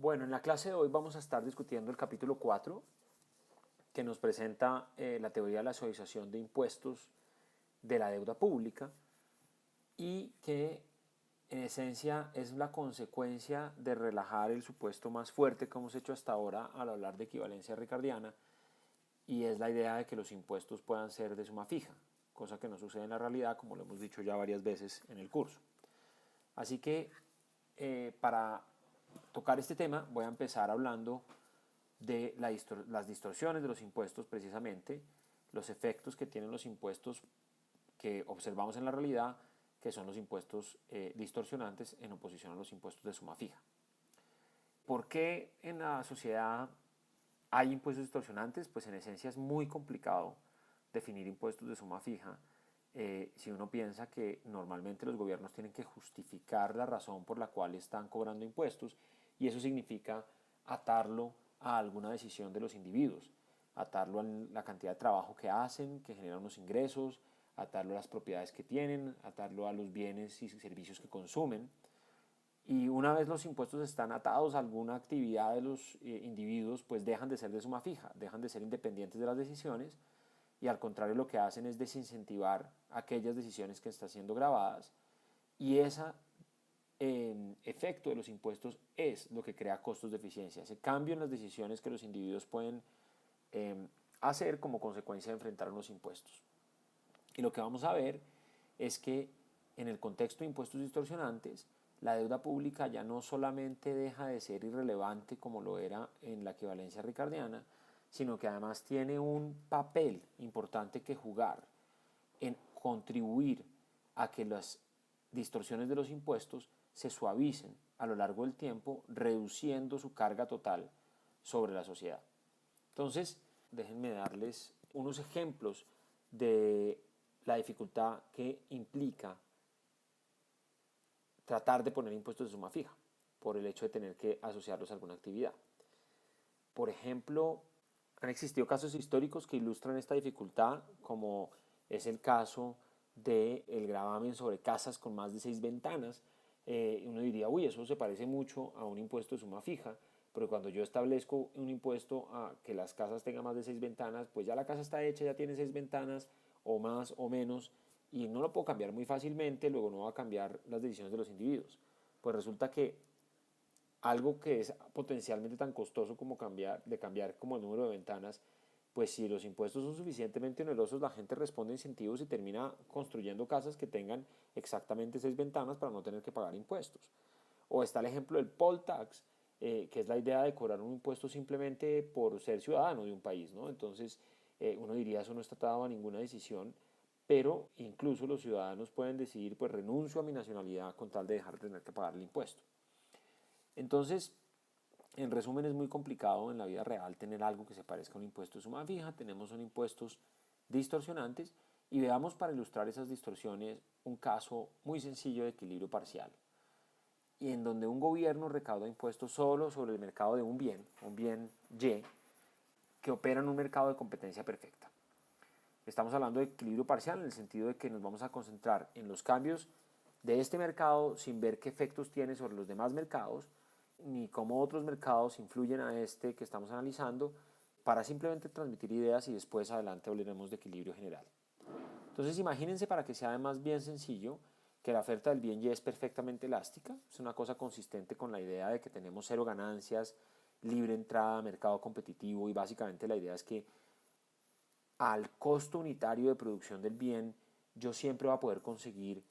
Bueno, en la clase de hoy vamos a estar discutiendo el capítulo 4, que nos presenta la teoría de la suavización de impuestos de la deuda pública y que en esencia es la consecuencia de relajar el supuesto más fuerte que hemos hecho hasta ahora al hablar de equivalencia ricardiana, y es la idea de que los impuestos puedan ser de suma fija, cosa que no sucede en la realidad, como lo hemos dicho ya varias veces en el curso. Así que para tocar este tema voy a empezar hablando de las distorsiones de los impuestos precisamente, los efectos que tienen los impuestos que observamos en la realidad, que son los impuestos distorsionantes en oposición a los impuestos de suma fija. ¿Por qué en la sociedad hay impuestos distorsionantes? Pues en esencia es muy complicado definir impuestos de suma fija si uno piensa que normalmente los gobiernos tienen que justificar la razón por la cual están cobrando impuestos, y eso significa atarlo a alguna decisión de los individuos, atarlo a la cantidad de trabajo que hacen, que generan unos ingresos, atarlo a las propiedades que tienen, atarlo a los bienes y servicios que consumen. Y una vez los impuestos están atados a alguna actividad de los individuos, pues dejan de ser de suma fija, dejan de ser independientes de las decisiones, y al contrario lo que hacen es desincentivar aquellas decisiones que están siendo grabadas, y ese efecto de los impuestos es lo que crea costos de eficiencia, ese cambio en las decisiones que los individuos pueden hacer como consecuencia de enfrentar unos impuestos. Y lo que vamos a ver es que en el contexto de impuestos distorsionantes, la deuda pública ya no solamente deja de ser irrelevante como lo era en la equivalencia ricardiana, sino que además tiene un papel importante que jugar en contribuir a que las distorsiones de los impuestos se suavicen a lo largo del tiempo, reduciendo su carga total sobre la sociedad. Entonces, déjenme darles unos ejemplos de la dificultad que implica tratar de poner impuestos de suma fija por el hecho de tener que asociarlos a alguna actividad. Por ejemplo, han existido casos históricos que ilustran esta dificultad, como es el caso del gravamen sobre casas con más de 6 ventanas. Uno diría, uy, eso se parece mucho a un impuesto de suma fija, pero cuando yo establezco un impuesto a que las casas tengan más de 6 ventanas, pues ya la casa está hecha, ya tiene 6 ventanas, o más o menos, y no lo puedo cambiar muy fácilmente, luego no va a cambiar las decisiones de los individuos. Pues resulta que algo que es potencialmente tan costoso como cambiar como el número de ventanas, pues si los impuestos son suficientemente onerosos, la gente responde a incentivos y termina construyendo casas que tengan exactamente 6 ventanas para no tener que pagar impuestos. O está el ejemplo del poll tax, que es la idea de cobrar un impuesto simplemente por ser ciudadano de un país, ¿no? Entonces, uno diría, eso no está atado a ninguna decisión, pero incluso los ciudadanos pueden decidir, pues renuncio a mi nacionalidad con tal de dejar de tener que pagar el impuesto. Entonces, en resumen, es muy complicado en la vida real tener algo que se parezca a un impuesto de suma fija. Tenemos son impuestos distorsionantes, y veamos para ilustrar esas distorsiones un caso muy sencillo de equilibrio parcial, y en donde un gobierno recauda impuestos solo sobre el mercado de un bien Y, que opera en un mercado de competencia perfecta. Estamos hablando de equilibrio parcial en el sentido de que nos vamos a concentrar en los cambios de este mercado sin ver qué efectos tiene sobre los demás mercados, ni cómo otros mercados influyen a este que estamos analizando, para simplemente transmitir ideas, y después adelante hablaremos de equilibrio general. Entonces imagínense, para que sea además bien sencillo, que la oferta del bien Y es perfectamente elástica, es una cosa consistente con la idea de que tenemos cero ganancias, libre entrada, mercado competitivo, y básicamente la idea es que al costo unitario de producción del bien yo siempre voy a poder conseguir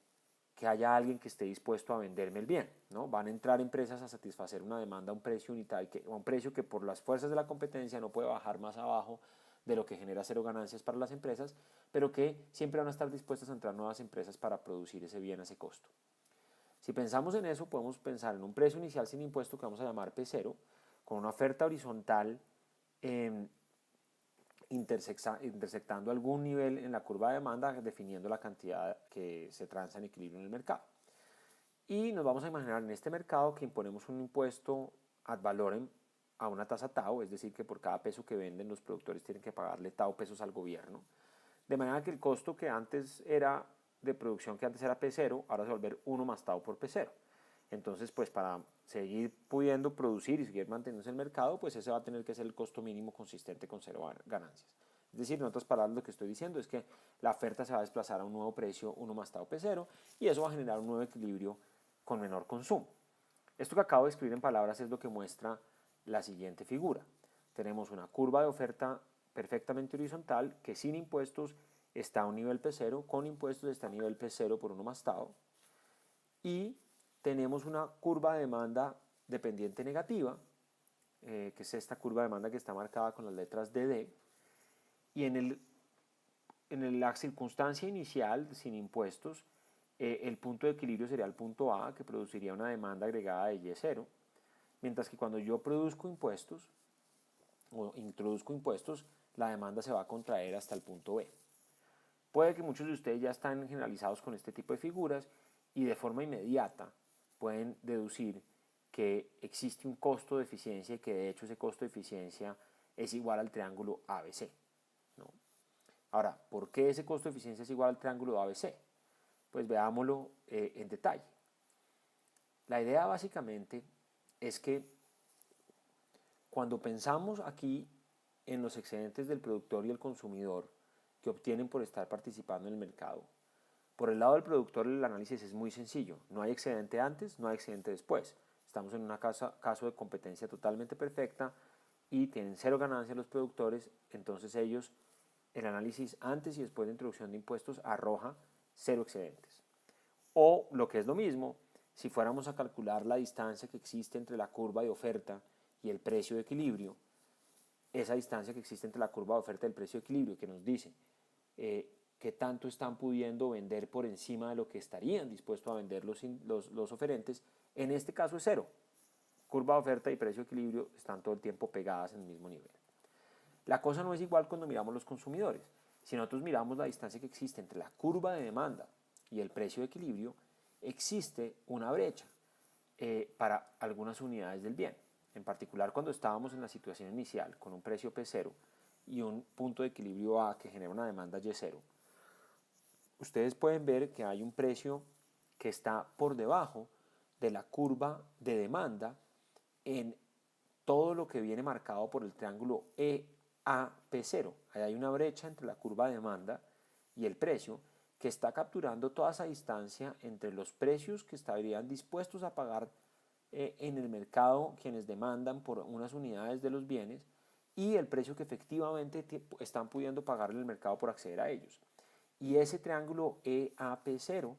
que haya alguien que esté dispuesto a venderme el bien, ¿no? Van a entrar empresas a satisfacer una demanda a un precio unitario, a un precio que por las fuerzas de la competencia no puede bajar más abajo de lo que genera cero ganancias para las empresas, pero que siempre van a estar dispuestas a entrar nuevas empresas para producir ese bien a ese costo. Si pensamos en eso, podemos pensar en un precio inicial sin impuesto que vamos a llamar P0, con una oferta horizontal intersectando algún nivel en la curva de demanda, definiendo la cantidad que se transa en equilibrio en el mercado. Y nos vamos a imaginar en este mercado que imponemos un impuesto ad valorem a una tasa tau, es decir, que por cada peso que venden los productores tienen que pagarle tau pesos al gobierno, de manera que el costo que antes era de producción, que antes era P0, ahora se va a volver 1 más tau por P0. Entonces, pues para seguir pudiendo producir y seguir manteniéndose en el mercado, pues ese va a tener que ser el costo mínimo consistente con cero ganancias. Es decir, en otras palabras, lo que estoy diciendo es que la oferta se va a desplazar a un nuevo precio 1 más tau P0 y eso va a generar un nuevo equilibrio con menor consumo. Esto que acabo de escribir en palabras es lo que muestra la siguiente figura. Tenemos una curva de oferta perfectamente horizontal que sin impuestos está a un nivel P0, con impuestos está a nivel P0 por 1 más tau, y tenemos una curva de demanda dependiente negativa, que es esta curva de demanda que está marcada con las letras DD, y en la circunstancia inicial, sin impuestos, el punto de equilibrio sería el punto A, que produciría una demanda agregada de Y0, mientras que cuando yo produzco impuestos, o introduzco impuestos, la demanda se va a contraer hasta el punto B. Puede que muchos de ustedes ya están generalizados con este tipo de figuras y de forma inmediata pueden deducir que existe un costo de eficiencia y que de hecho ese costo de eficiencia es igual al triángulo ABC, ¿no? Ahora, ¿por qué ese costo de eficiencia es igual al triángulo ABC? Pues veámoslo en detalle. La idea básicamente es que cuando pensamos aquí en los excedentes del productor y el consumidor que obtienen por estar participando en el mercado, por el lado del productor el análisis es muy sencillo. No hay excedente antes, no hay excedente después. Estamos en un caso de competencia totalmente perfecta y tienen cero ganancia los productores, entonces ellos, el análisis antes y después de introducción de impuestos arroja cero excedentes. O lo que es lo mismo, si fuéramos a calcular la distancia que existe entre la curva de oferta y el precio de equilibrio, esa distancia que existe entre la curva de oferta y el precio de equilibrio, que nos dice qué tanto están pudiendo vender por encima de lo que estarían dispuestos a vender los oferentes, en este caso es cero. Curva de oferta y precio de equilibrio están todo el tiempo pegadas en el mismo nivel. La cosa no es igual cuando miramos los consumidores. Si nosotros miramos la distancia que existe entre la curva de demanda y el precio de equilibrio, existe una brecha para algunas unidades del bien. En particular cuando estábamos en la situación inicial con un precio P0 y un punto de equilibrio A que genera una demanda Y0, ustedes pueden ver que hay un precio que está por debajo de la curva de demanda en todo lo que viene marcado por el triángulo EAP0. Ahí hay una brecha entre la curva de demanda y el precio que está capturando toda esa distancia entre los precios que estarían dispuestos a pagar en el mercado quienes demandan por unas unidades de los bienes y el precio que efectivamente están pudiendo pagar en el mercado por acceder a ellos. Y ese triángulo EAP0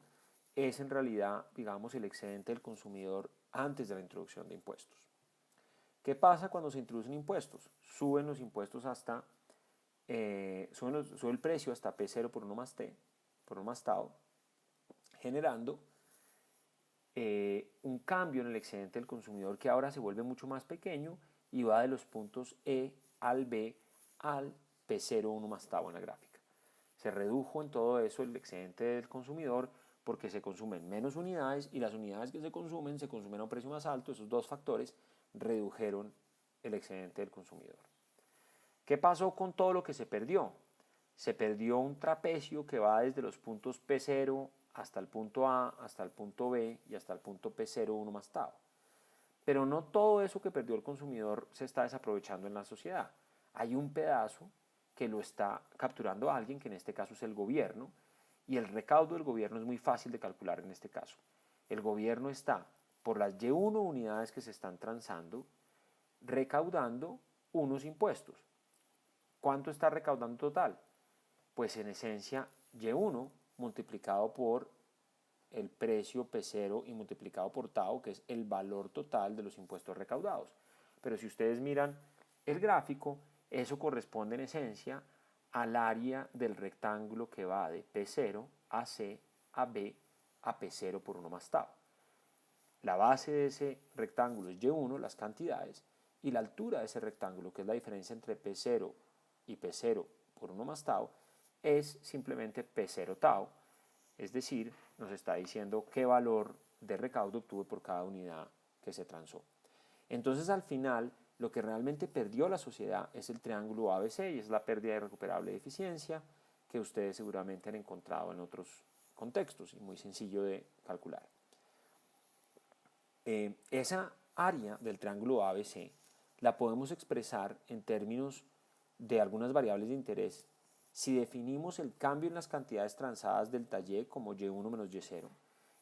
es en realidad, digamos, el excedente del consumidor antes de la introducción de impuestos. ¿Qué pasa cuando se introducen impuestos? Suben los impuestos hasta, sube el precio hasta P0 por 1 más T, por 1 más tau, generando un cambio en el excedente del consumidor que ahora se vuelve mucho más pequeño y va de los puntos E al B al P0 1 más tau en la gráfica. Se redujo en todo eso el excedente del consumidor porque se consumen menos unidades y las unidades que se consumen a un precio más alto. Esos dos factores redujeron el excedente del consumidor. ¿Qué pasó con todo lo que se perdió? Se perdió un trapecio que va desde los puntos P0 hasta el punto A, hasta el punto B y hasta el punto P0 1 más tau. Pero no todo eso que perdió el consumidor se está desaprovechando en la sociedad. Hay un pedazo que lo está capturando alguien, que en este caso es el gobierno, y el recaudo del gobierno es muy fácil de calcular en este caso. El gobierno está, por las Y1 unidades que se están transando, recaudando unos impuestos. ¿Cuánto está recaudando total? Pues en esencia Y1 multiplicado por el precio P0 y multiplicado por tau, que es el valor total de los impuestos recaudados. Pero si ustedes miran el gráfico, eso corresponde en esencia al área del rectángulo que va de P0 a C a B a P0 por 1 más tau. La base de ese rectángulo es Y1, las cantidades, y la altura de ese rectángulo, que es la diferencia entre P0 y P0 por 1 más tau, es simplemente P0 tau. Es decir, nos está diciendo qué valor de recaudo obtuve por cada unidad que se transó. Entonces, al final, lo que realmente perdió la sociedad es el triángulo ABC y es la pérdida irrecuperable de eficiencia que ustedes seguramente han encontrado en otros contextos y muy sencillo de calcular. Esa área del triángulo ABC la podemos expresar en términos de algunas variables de interés si definimos el cambio en las cantidades transadas delta Y como Y1 menos Y0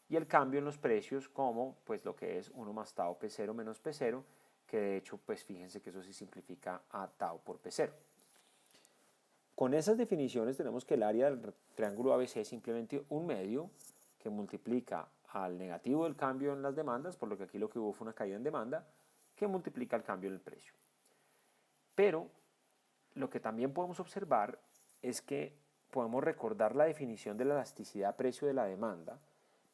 y el cambio en los precios como pues lo que es 1 más tau P0 menos P0, que de hecho pues fíjense que eso se simplifica a tau por P0. Con esas definiciones tenemos que el área del triángulo ABC es simplemente un medio que multiplica al negativo del cambio en las demandas, por lo que aquí lo que hubo fue una caída en demanda, que multiplica el cambio en el precio. Pero lo que también podemos observar es que podemos recordar la definición de la elasticidad precio de la demanda,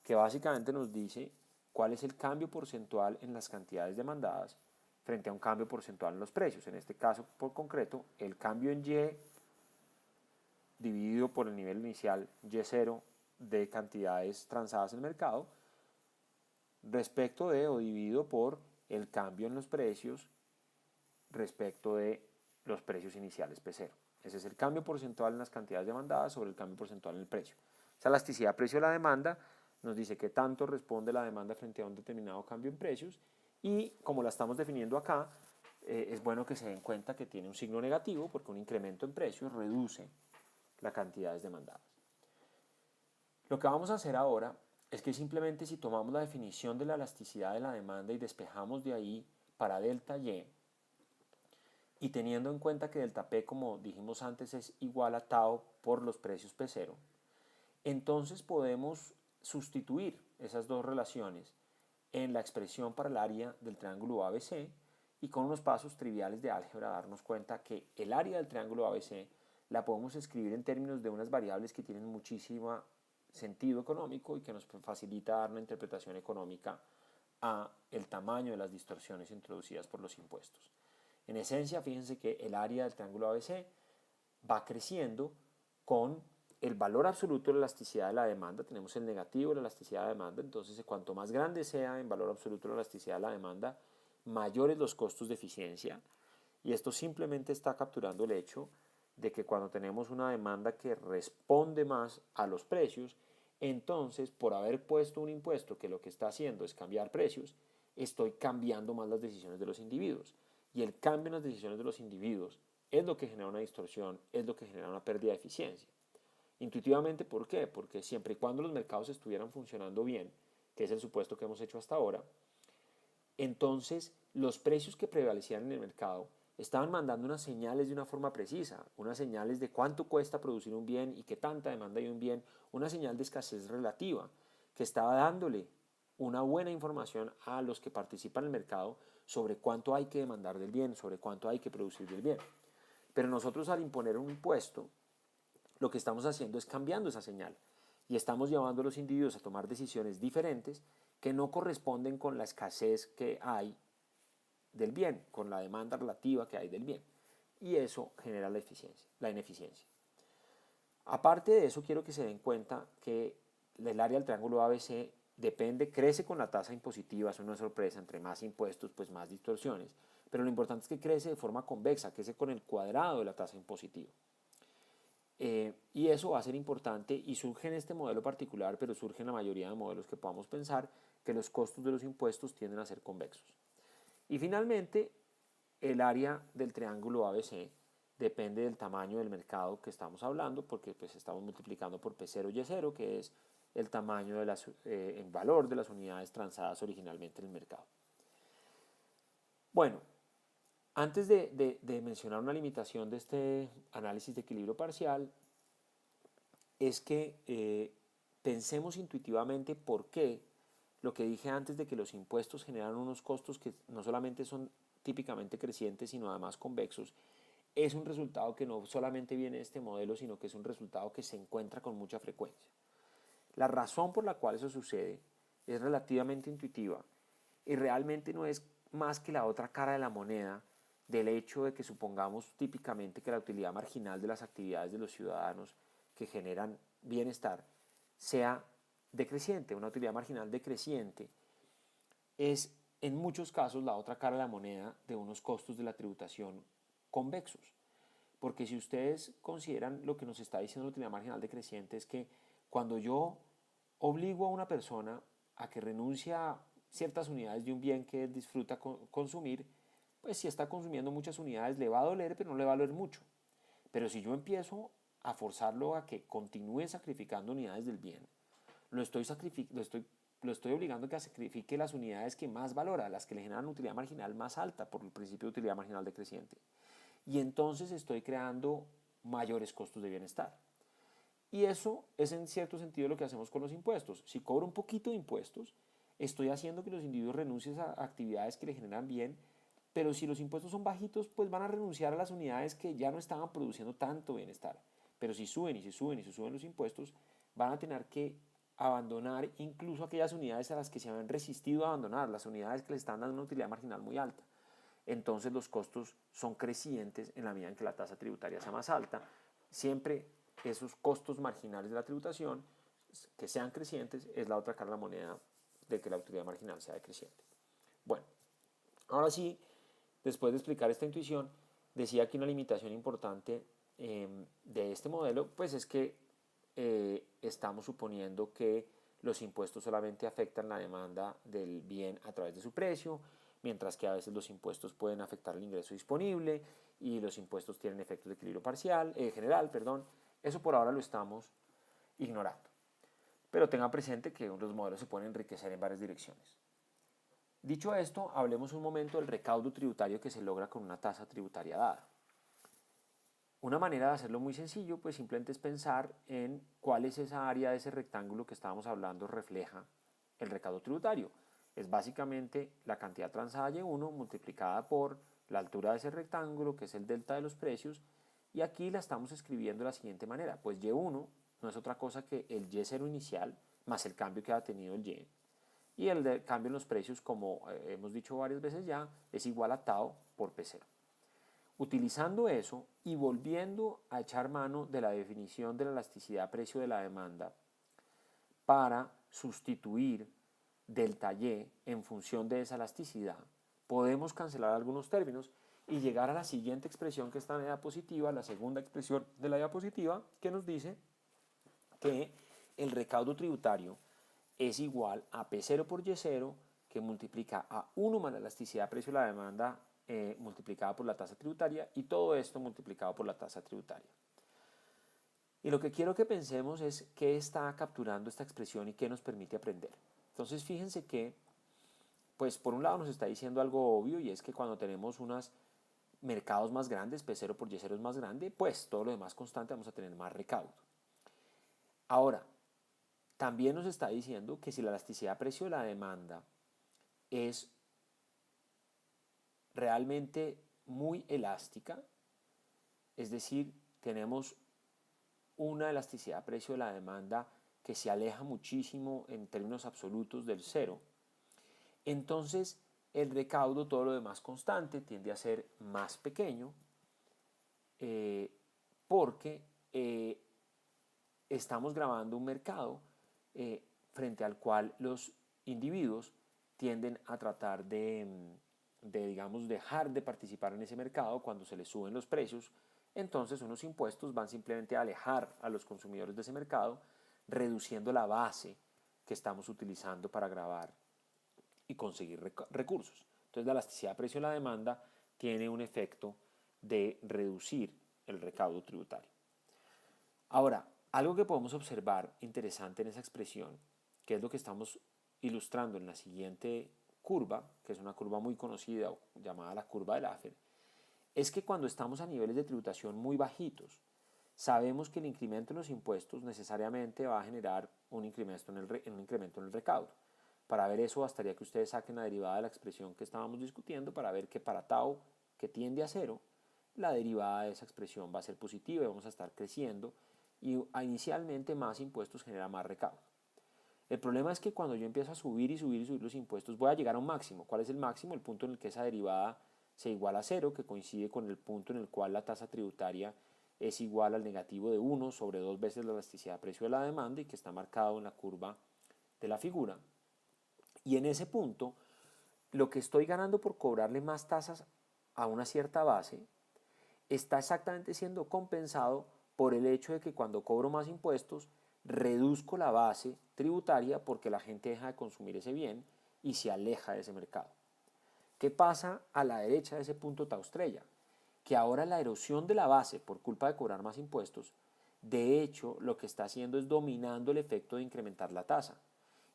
que básicamente nos dice cuál es el cambio porcentual en las cantidades demandadas frente a un cambio porcentual en los precios. En este caso, por concreto, el cambio en Y dividido por el nivel inicial Y0 de cantidades transadas en el mercado respecto de o dividido por el cambio en los precios respecto de los precios iniciales P0. Ese es el cambio porcentual en las cantidades demandadas sobre el cambio porcentual en el precio. Esa elasticidad precio de la demanda nos dice qué tanto responde la demanda frente a un determinado cambio en precios y como la estamos definiendo acá, es bueno que se den cuenta que tiene un signo negativo porque un incremento en precios reduce las cantidades demandadas. Lo que vamos a hacer ahora es que simplemente si tomamos la definición de la elasticidad de la demanda y despejamos de ahí para delta Y, y teniendo en cuenta que delta P, como dijimos antes, es igual a tau por los precios P0, entonces podemos sustituir esas dos relaciones en la expresión para el área del triángulo ABC y con unos pasos triviales de álgebra darnos cuenta que el área del triángulo ABC la podemos escribir en términos de unas variables que tienen muchísimo sentido económico y que nos facilita dar una interpretación económica a el tamaño de las distorsiones introducidas por los impuestos. En esencia, fíjense que el área del triángulo ABC va creciendo con el valor absoluto de la elasticidad de la demanda. Tenemos el negativo de la elasticidad de la demanda, entonces cuanto más grande sea en valor absoluto la elasticidad de la demanda, mayores los costos de eficiencia. Y esto simplemente está capturando el hecho de que cuando tenemos una demanda que responde más a los precios, entonces por haber puesto un impuesto que lo que está haciendo es cambiar precios, estoy cambiando más las decisiones de los individuos. Y el cambio en las decisiones de los individuos es lo que genera una distorsión, es lo que genera una pérdida de eficiencia. Intuitivamente, ¿por qué? Porque siempre y cuando los mercados estuvieran funcionando bien, que es el supuesto que hemos hecho hasta ahora, entonces los precios que prevalecían en el mercado estaban mandando unas señales de una forma precisa, unas señales de cuánto cuesta producir un bien y qué tanta demanda hay de un bien, una señal de escasez relativa que estaba dándole una buena información a los que participan en el mercado sobre cuánto hay que demandar del bien, sobre cuánto hay que producir del bien. Pero nosotros al imponer un impuesto, lo que estamos haciendo es cambiando esa señal y estamos llevando a los individuos a tomar decisiones diferentes que no corresponden con la escasez que hay del bien, con la demanda relativa que hay del bien. Y eso genera la ineficiencia. Aparte de eso, quiero que se den cuenta que el área del triángulo ABC crece con la tasa impositiva, eso no es sorpresa, entre más impuestos, pues más distorsiones, pero lo importante es que crece de forma convexa, crece con el cuadrado de la tasa impositiva. Y eso va a ser importante y surge en este modelo particular, pero surge en la mayoría de modelos que podamos pensar, que los costos de los impuestos tienden a ser convexos. Y finalmente, el área del triángulo ABC depende del tamaño del mercado que estamos hablando, porque pues estamos multiplicando por P0 y Y0, que es el tamaño en valor de las unidades transadas originalmente en el mercado. Bueno, antes de mencionar una limitación de este análisis de equilibrio parcial, es que pensemos intuitivamente por qué lo que dije antes de que los impuestos generan unos costos que no solamente son típicamente crecientes, sino además convexos, es un resultado que no solamente viene de este modelo, sino que es un resultado que se encuentra con mucha frecuencia. La razón por la cual eso sucede es relativamente intuitiva y realmente no es más que la otra cara de la moneda del hecho de que supongamos típicamente que la utilidad marginal de las actividades de los ciudadanos que generan bienestar sea decreciente. Una utilidad marginal decreciente es en muchos casos la otra cara de la moneda de unos costos de la tributación convexos. Porque si ustedes consideran lo que nos está diciendo la utilidad marginal decreciente es que cuando yo obligo a una persona a que renuncie a ciertas unidades de un bien que él disfruta consumir, pues si está consumiendo muchas unidades le va a doler, pero no le va a doler mucho. Pero si yo empiezo a forzarlo a que continúe sacrificando unidades del bien, lo estoy, lo estoy obligando a que sacrifique las unidades que más valora, las que le generan utilidad marginal más alta por el principio de utilidad marginal decreciente. Y entonces estoy creando mayores costos de bienestar. Y eso es en cierto sentido lo que hacemos con los impuestos. Si cobro un poquito de impuestos, estoy haciendo que los individuos renuncien a actividades que le generan bien, pero si los impuestos son bajitos, pues van a renunciar a las unidades que ya no estaban produciendo tanto bienestar. Pero si suben y si suben y si suben los impuestos, van a tener que abandonar incluso aquellas unidades a las que se habían resistido a abandonar, las unidades que les están dando una utilidad marginal muy alta. Entonces los costos son crecientes en la medida en que la tasa tributaria sea más alta. Siempre esos costos marginales de la tributación que sean crecientes es la otra cara de la moneda de que la utilidad marginal sea decreciente. Bueno, ahora sí, después de explicar esta intuición, decía que una limitación importante de este modelo pues es que estamos suponiendo que los impuestos solamente afectan la demanda del bien a través de su precio, mientras que a veces los impuestos pueden afectar el ingreso disponible y los impuestos tienen efectos de equilibrio general, perdón. Eso por ahora lo estamos ignorando. Pero tenga presente que los modelos se pueden enriquecer en varias direcciones. Dicho esto, hablemos un momento del recaudo tributario que se logra con una tasa tributaria dada. Una manera de hacerlo muy sencillo, pues simplemente es pensar en cuál es esa área de ese rectángulo que estábamos hablando refleja el recaudo tributario. Es básicamente la cantidad transada Y1 multiplicada por la altura de ese rectángulo, que es el delta de los precios, y aquí la estamos escribiendo de la siguiente manera. Pues Y1 no es otra cosa que el Y0 inicial más el cambio que ha tenido el Y. Y el cambio en los precios, como hemos dicho varias veces ya, es igual a tau por P0. Utilizando eso y volviendo a echar mano de la definición de la elasticidad precio de la demanda para sustituir delta Y en función de esa elasticidad, podemos cancelar algunos términos y llegar a la siguiente expresión que está en la diapositiva, la segunda expresión de la diapositiva, que nos dice que el recaudo tributario es igual a P0 por Y0, que multiplica a 1 más la elasticidad precio de la demanda multiplicada por la tasa tributaria, y todo esto multiplicado por la tasa tributaria. Y lo que quiero que pensemos es qué está capturando esta expresión y qué nos permite aprender. Entonces fíjense que, pues por un lado nos está diciendo algo obvio, y es que cuando tenemos unos mercados más grandes, P0 por Y0 es más grande, pues todo lo demás constante vamos a tener más recaudo. Ahora, también nos está diciendo que si la elasticidad precio de la demanda es realmente muy elástica, es decir, tenemos una elasticidad precio de la demanda que se aleja muchísimo en términos absolutos del cero, entonces el recaudo, todo lo demás constante, tiende a ser más pequeño porque estamos grabando un mercado frente al cual los individuos tienden a tratar digamos, dejar de participar en ese mercado cuando se les suben los precios. Entonces unos impuestos van simplemente a alejar a los consumidores de ese mercado, reduciendo la base que estamos utilizando para grabar y conseguir recursos. Entonces la elasticidad precio de la demanda tiene un efecto de reducir el recaudo tributario. Ahora, algo que podemos observar interesante en esa expresión, que es lo que estamos ilustrando en la siguiente curva, que es una curva muy conocida llamada la curva de Laffer, es que cuando estamos a niveles de tributación muy bajitos, sabemos que el incremento en los impuestos necesariamente va a generar un incremento en el recaudo. Para ver eso bastaría que ustedes saquen la derivada de la expresión que estábamos discutiendo para ver que para tau, que tiende a cero, la derivada de esa expresión va a ser positiva y vamos a estar creciendo, y inicialmente más impuestos genera más recaudo. El problema es que cuando yo empiezo a subir y subir y subir los impuestos voy a llegar a un máximo. ¿Cuál es el máximo? El punto en el que esa derivada se iguala a cero, que coincide con el punto en el cual la tasa tributaria es igual al negativo de 1 sobre 2 veces la elasticidad precio de la demanda, y que está marcado en la curva de la figura. Y en ese punto, lo que estoy ganando por cobrarle más tasas a una cierta base está exactamente siendo compensado por el hecho de que cuando cobro más impuestos reduzco la base tributaria porque la gente deja de consumir ese bien, y se aleja de ese mercado. ¿Qué pasa a la derecha de ese punto tau estrella? Que ahora la erosión de la base por culpa de cobrar más impuestos, de hecho lo que está haciendo es dominando el efecto de incrementar la tasa.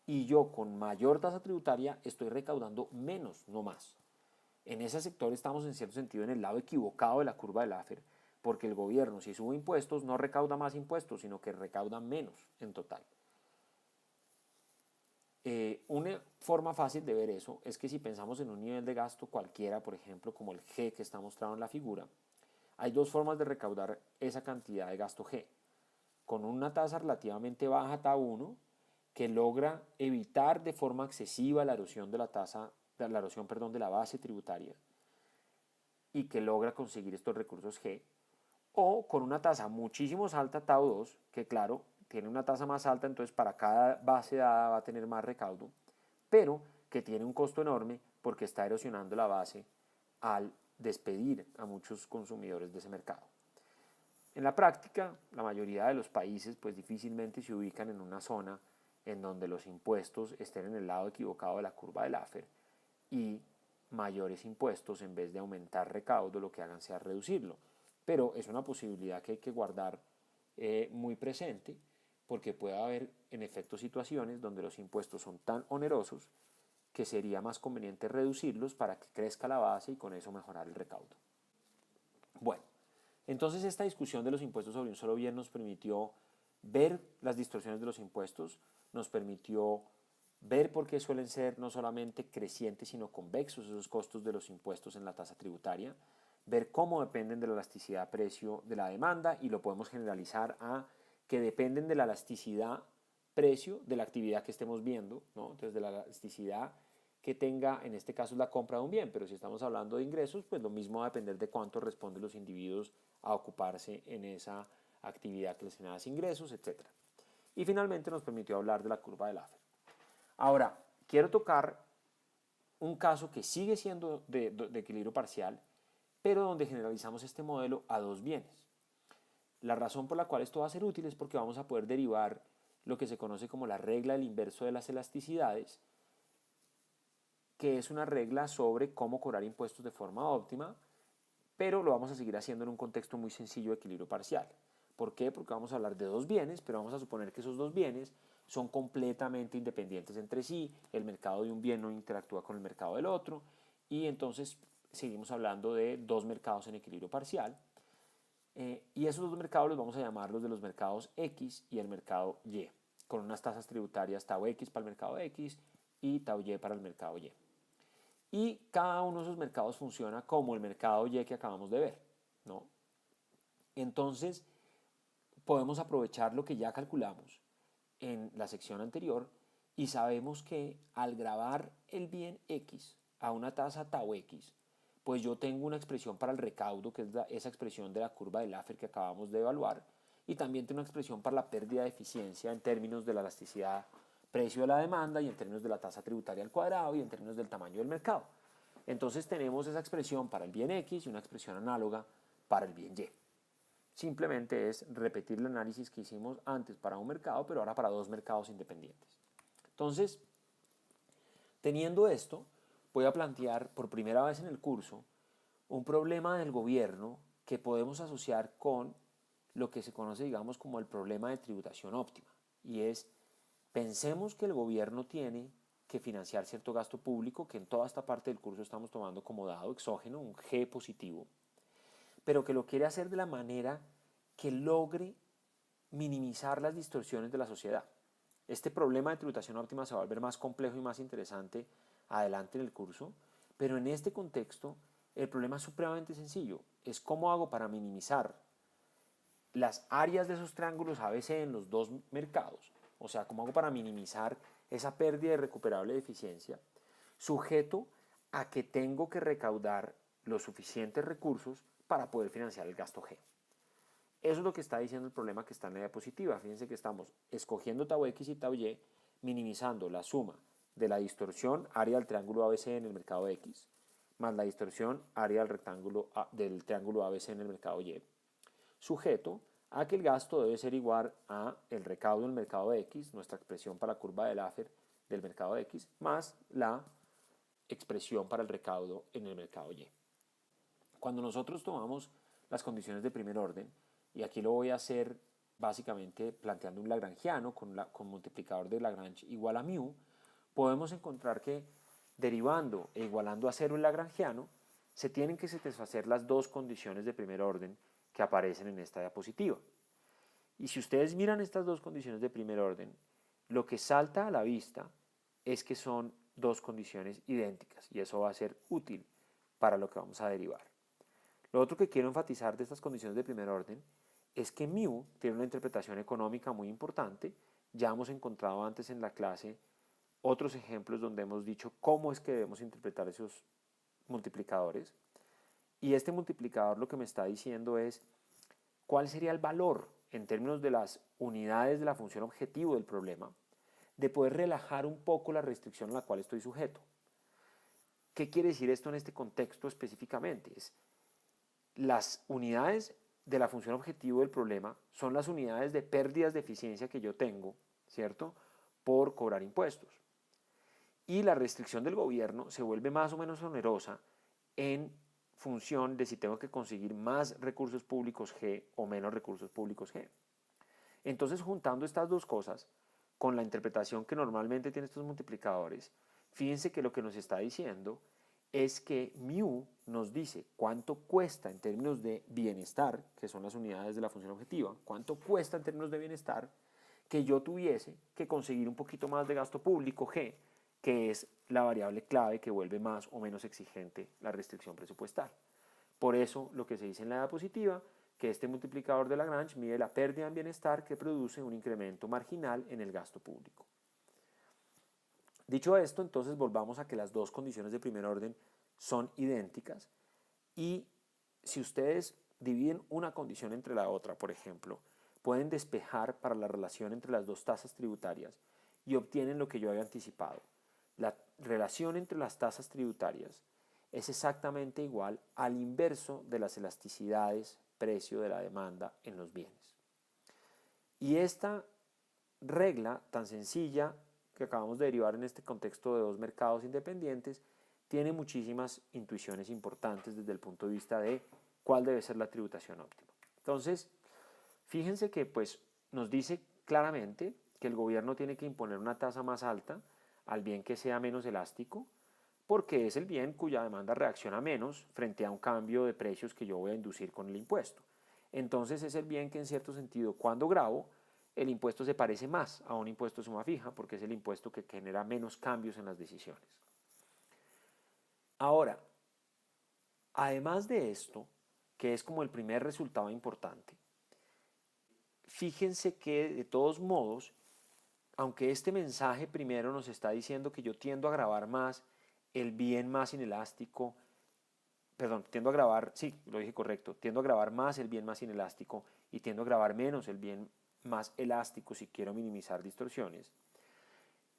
Y yo con mayor tasa tributaria estoy recaudando menos, no más. En ese sector estamos en cierto sentido en el lado equivocado de la curva de Laffer, porque el gobierno si sube impuestos no recauda más impuestos, sino que recauda menos en total. Una forma fácil de ver eso es que si pensamos en un nivel de gasto cualquiera, por ejemplo, como el G que está mostrado en la figura, hay dos formas de recaudar esa cantidad de gasto G. Con una tasa relativamente baja tau 1, que logra evitar de forma excesiva la erosión de de la base tributaria y que logra conseguir estos recursos G, o con una tasa muchísimo más alta tau 2, que claro, tiene una tasa más alta, entonces para cada base dada va a tener más recaudo, pero que tiene un costo enorme porque está erosionando la base al despedir a muchos consumidores de ese mercado. En la práctica, la mayoría de los países pues difícilmente se ubican en una zona en donde los impuestos estén en el lado equivocado de la curva de Laffer y mayores impuestos en vez de aumentar recaudo lo que hagan sea reducirlo. Pero es una posibilidad que hay que guardar muy presente porque puede haber en efecto situaciones donde los impuestos son tan onerosos que sería más conveniente reducirlos para que crezca la base y con eso mejorar el recaudo. Bueno, entonces esta discusión de los impuestos sobre un solo bien nos permitió ver las distorsiones de los impuestos, nos permitió ver por qué suelen ser no solamente crecientes sino convexos esos costos de los impuestos en la tasa tributaria, ver cómo dependen de la elasticidad precio de la demanda y lo podemos generalizar a que dependen de la elasticidad precio de la actividad que estemos viendo, ¿no? Entonces de la elasticidad que tenga, en este caso, la compra de un bien, pero si estamos hablando de ingresos, pues lo mismo va a depender de cuánto responden los individuos a ocuparse en esa actividad que les genera ingresos, etc. Y finalmente nos permitió hablar de la curva de Laffer. Ahora, quiero tocar un caso que sigue siendo de equilibrio parcial, pero donde generalizamos este modelo a dos bienes. La razón por la cual esto va a ser útil es porque vamos a poder derivar lo que se conoce como la regla del inverso de las elasticidades, que es una regla sobre cómo cobrar impuestos de forma óptima, pero lo vamos a seguir haciendo en un contexto muy sencillo de equilibrio parcial. ¿Por qué? Porque vamos a hablar de dos bienes, pero vamos a suponer que esos dos bienes son completamente independientes entre sí, el mercado de un bien no interactúa con el mercado del otro, y entonces seguimos hablando de dos mercados en equilibrio parcial, y esos dos mercados los vamos a llamar los de los mercados X y el mercado Y, con unas tasas tributarias tau X para el mercado X y tau Y para el mercado Y. Y cada uno de esos mercados funciona como el mercado Y que acabamos de ver, ¿no? Entonces, podemos aprovechar lo que ya calculamos en la sección anterior y sabemos que al grabar el bien X a una tasa tau X, pues yo tengo una expresión para el recaudo, que es esa expresión de la curva de Laffer que acabamos de evaluar, y también tengo una expresión para la pérdida de eficiencia en términos de la elasticidad precio de la demanda y en términos de la tasa tributaria al cuadrado y en términos del tamaño del mercado. Entonces tenemos esa expresión para el bien X y una expresión análoga para el bien Y. Simplemente es repetir el análisis que hicimos antes para un mercado, pero ahora para dos mercados independientes. Entonces, teniendo esto, voy a plantear por primera vez en el curso un problema del gobierno que podemos asociar con lo que se conoce, digamos, como el problema de tributación óptima. Y es, pensemos que el gobierno tiene que financiar cierto gasto público, que en toda esta parte del curso estamos tomando como dado exógeno, un G positivo, pero que lo quiere hacer de la manera que logre minimizar las distorsiones de la sociedad. Este problema de tributación óptima se va a volver más complejo y más interesante adelante en el curso, pero en este contexto el problema es supremamente sencillo. Es cómo hago para minimizar las áreas de esos triángulos ABC en los dos mercados, o sea, cómo hago para minimizar esa pérdida irrecuperable de eficiencia, sujeto a que tengo que recaudar los suficientes recursos para poder financiar el gasto G. Eso es lo que está diciendo el problema que está en la diapositiva. Fíjense que estamos escogiendo tau X y tau Y, minimizando la suma de la distorsión área del triángulo ABC en el mercado X, más la distorsión área del triángulo ABC en el mercado Y, sujeto a que el gasto debe ser igual a el recaudo en el mercado X, nuestra expresión para la curva de Laffer, del mercado X más la expresión para el recaudo en el mercado Y. Cuando nosotros tomamos las condiciones de primer orden, y aquí lo voy a hacer básicamente planteando un lagrangiano con multiplicador de Lagrange igual a mu, podemos encontrar que derivando e igualando a cero el lagrangiano, se tienen que satisfacer las dos condiciones de primer orden que aparecen en esta diapositiva. Y si ustedes miran estas dos condiciones de primer orden, lo que salta a la vista es que son dos condiciones idénticas y eso va a ser útil para lo que vamos a derivar. Lo otro que quiero enfatizar de estas condiciones de primer orden es que mu tiene una interpretación económica muy importante. Ya hemos encontrado antes en la clase otros ejemplos donde hemos dicho cómo es que debemos interpretar esos multiplicadores. Y este multiplicador lo que me está diciendo es cuál sería el valor en términos de las unidades de la función objetivo del problema de poder relajar un poco la restricción a la cual estoy sujeto. ¿Qué quiere decir esto en este contexto específicamente? Es las unidades de la función objetivo del problema son las unidades de pérdidas de eficiencia que yo tengo, ¿cierto?, por cobrar impuestos. Y la restricción del gobierno se vuelve más o menos onerosa en función de si tengo que conseguir más recursos públicos G o menos recursos públicos G. Entonces, juntando estas dos cosas con la interpretación que normalmente tienen estos multiplicadores, fíjense que lo que nos está diciendo es que mu nos dice cuánto cuesta en términos de bienestar, que son las unidades de la función objetiva, cuánto cuesta en términos de bienestar que yo tuviese que conseguir un poquito más de gasto público G, que es la variable clave que vuelve más o menos exigente la restricción presupuestal. Por eso lo que se dice en la diapositiva, que este multiplicador de Lagrange mide la pérdida en bienestar que produce un incremento marginal en el gasto público. Dicho esto, entonces volvamos a que las dos condiciones de primer orden son idénticas y si ustedes dividen una condición entre la otra, por ejemplo, pueden despejar para la relación entre las dos tasas tributarias y obtienen lo que yo había anticipado. La relación entre las tasas tributarias es exactamente igual al inverso de las elasticidades precio de la demanda en los bienes. Y esta regla tan sencilla que acabamos de derivar en este contexto de dos mercados independientes tiene muchísimas intuiciones importantes desde el punto de vista de cuál debe ser la tributación óptima. Entonces, fíjense que pues, nos dice claramente que el gobierno tiene que imponer una tasa más alta al bien que sea menos elástico, porque es el bien cuya demanda reacciona menos frente a un cambio de precios que yo voy a inducir con el impuesto. Entonces es el bien que en cierto sentido cuando gravo el impuesto se parece más a un impuesto de suma fija porque es el impuesto que genera menos cambios en las decisiones. Ahora, además de esto, que es como el primer resultado importante, fíjense que de todos modos, aunque este mensaje primero nos está diciendo que yo tiendo a gravar más el bien más inelástico, tiendo a grabar, sí, lo dije correcto, tiendo a grabar más el bien más inelástico y tiendo a grabar menos el bien más elástico si quiero minimizar distorsiones.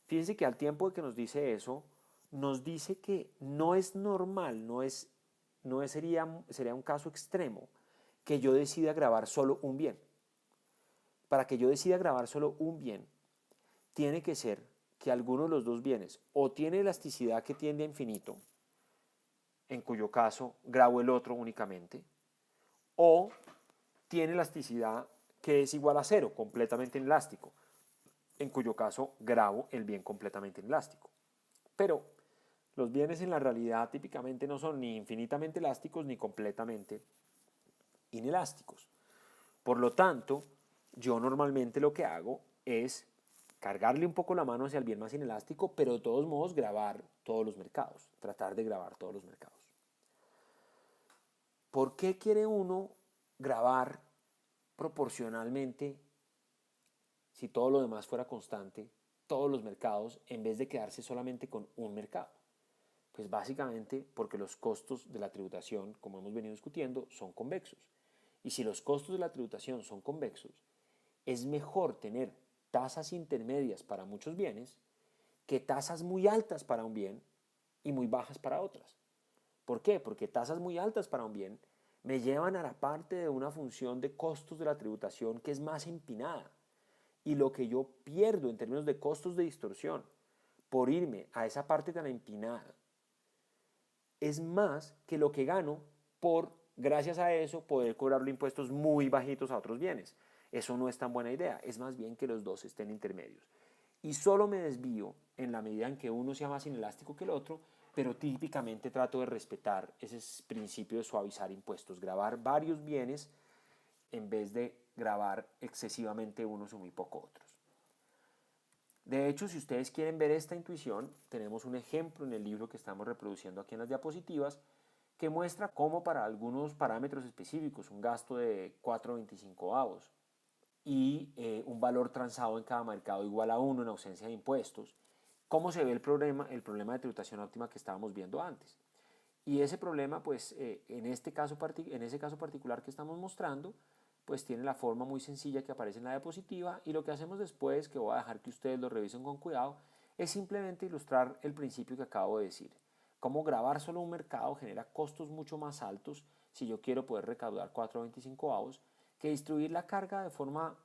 Fíjense que al tiempo de que nos dice eso, nos dice que no es normal, sería un caso extremo que yo decida grabar solo un bien. Para que yo decida grabar solo un bien, tiene que ser que alguno de los dos bienes o tiene elasticidad que tiende a infinito, en cuyo caso grabo el otro únicamente, o tiene elasticidad que es igual a cero, completamente inelástico, en cuyo caso grabo el bien completamente inelástico. Pero los bienes en la realidad típicamente no son ni infinitamente elásticos ni completamente inelásticos. Por lo tanto, yo normalmente lo que hago es cargarle un poco la mano hacia el bien más inelástico, pero de todos modos grabar todos los mercados, tratar de grabar todos los mercados. ¿Por qué quiere uno grabar proporcionalmente, si todo lo demás fuera constante, todos los mercados en vez de quedarse solamente con un mercado? Pues básicamente porque los costos de la tributación, como hemos venido discutiendo, son convexos. Y si los costos de la tributación son convexos, es mejor tener tasas intermedias para muchos bienes que tasas muy altas para un bien y muy bajas para otras. ¿Por qué? Porque tasas muy altas para un bien me llevan a la parte de una función de costos de la tributación que es más empinada. Y lo que yo pierdo en términos de costos de distorsión por irme a esa parte tan empinada es más que lo que gano por, gracias a eso, poder cobrarle impuestos muy bajitos a otros bienes. Eso no es tan buena idea, es más bien que los dos estén intermedios. Y solo me desvío en la medida en que uno sea más inelástico que el otro, pero típicamente trato de respetar ese principio de suavizar impuestos, gravar varios bienes en vez de gravar excesivamente unos o muy poco otros. De hecho, si ustedes quieren ver esta intuición, tenemos un ejemplo en el libro que estamos reproduciendo aquí en las diapositivas que muestra cómo para algunos parámetros específicos, un gasto de 4,25 y un valor transado en cada mercado igual a 1 en ausencia de impuestos, cómo se ve el problema de tributación óptima que estábamos viendo antes. Y ese problema, pues, en ese caso particular que estamos mostrando, pues tiene la forma muy sencilla que aparece en la diapositiva, y lo que hacemos después, que voy a dejar que ustedes lo revisen con cuidado, es simplemente ilustrar el principio que acabo de decir. Cómo grabar solo un mercado genera costos mucho más altos si yo quiero poder recaudar 4,25 que distribuir la carga de forma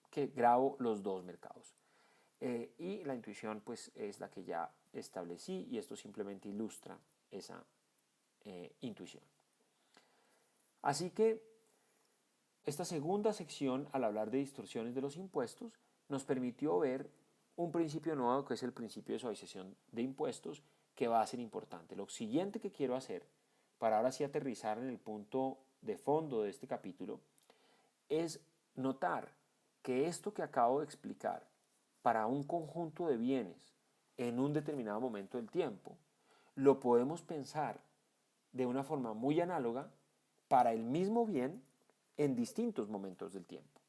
que grabo los dos mercados. Y la intuición pues es la que ya establecí, y esto simplemente ilustra esa intuición. Así que esta segunda sección, al hablar de distorsiones de los impuestos, nos permitió ver un principio nuevo, que es el principio de suavización de impuestos, que va a ser importante. Lo siguiente que quiero hacer, para ahora sí aterrizar en el punto de fondo de este capítulo, es notar que esto que acabo de explicar para un conjunto de bienes en un determinado momento del tiempo, lo podemos pensar de una forma muy análoga para el mismo bien en distintos momentos del tiempo.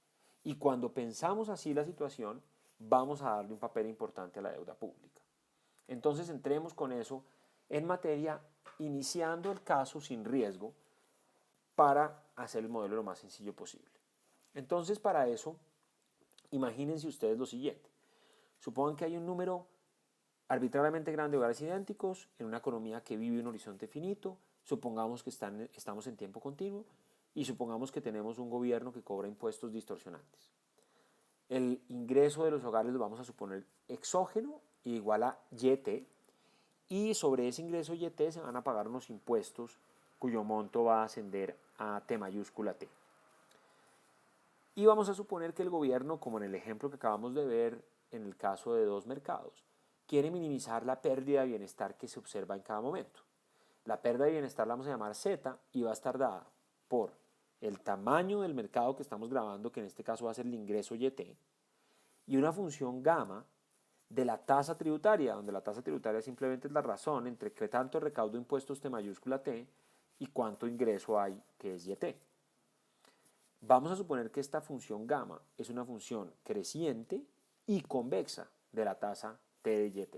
Y cuando pensamos así la situación, vamos a darle un papel importante a la deuda pública. Entonces entremos con eso en materia, iniciando el caso sin riesgo para hacer el modelo lo más sencillo posible. Entonces, para eso, imagínense ustedes lo siguiente. Supongan que hay un número arbitrariamente grande de hogares idénticos en una economía que vive un horizonte finito. Supongamos que estamos en tiempo continuo y supongamos que tenemos un gobierno que cobra impuestos distorsionantes. El ingreso de los hogares lo vamos a suponer exógeno igual a YT, y sobre ese ingreso YT se van a pagar unos impuestos cuyo monto va a ascender a T mayúscula T. Y vamos a suponer que el gobierno, como en el ejemplo que acabamos de ver en el caso de dos mercados, quiere minimizar la pérdida de bienestar que se observa en cada momento. La pérdida de bienestar la vamos a llamar Z y va a estar dada por el tamaño del mercado que estamos grabando, que en este caso va a ser el ingreso YT, y una función gamma de la tasa tributaria, donde la tasa tributaria simplemente es la razón entre qué tanto recaudo impuestos T mayúscula T y cuánto ingreso hay, que es YT. Vamos a suponer que esta función gamma es una función creciente y convexa de la tasa T de YT.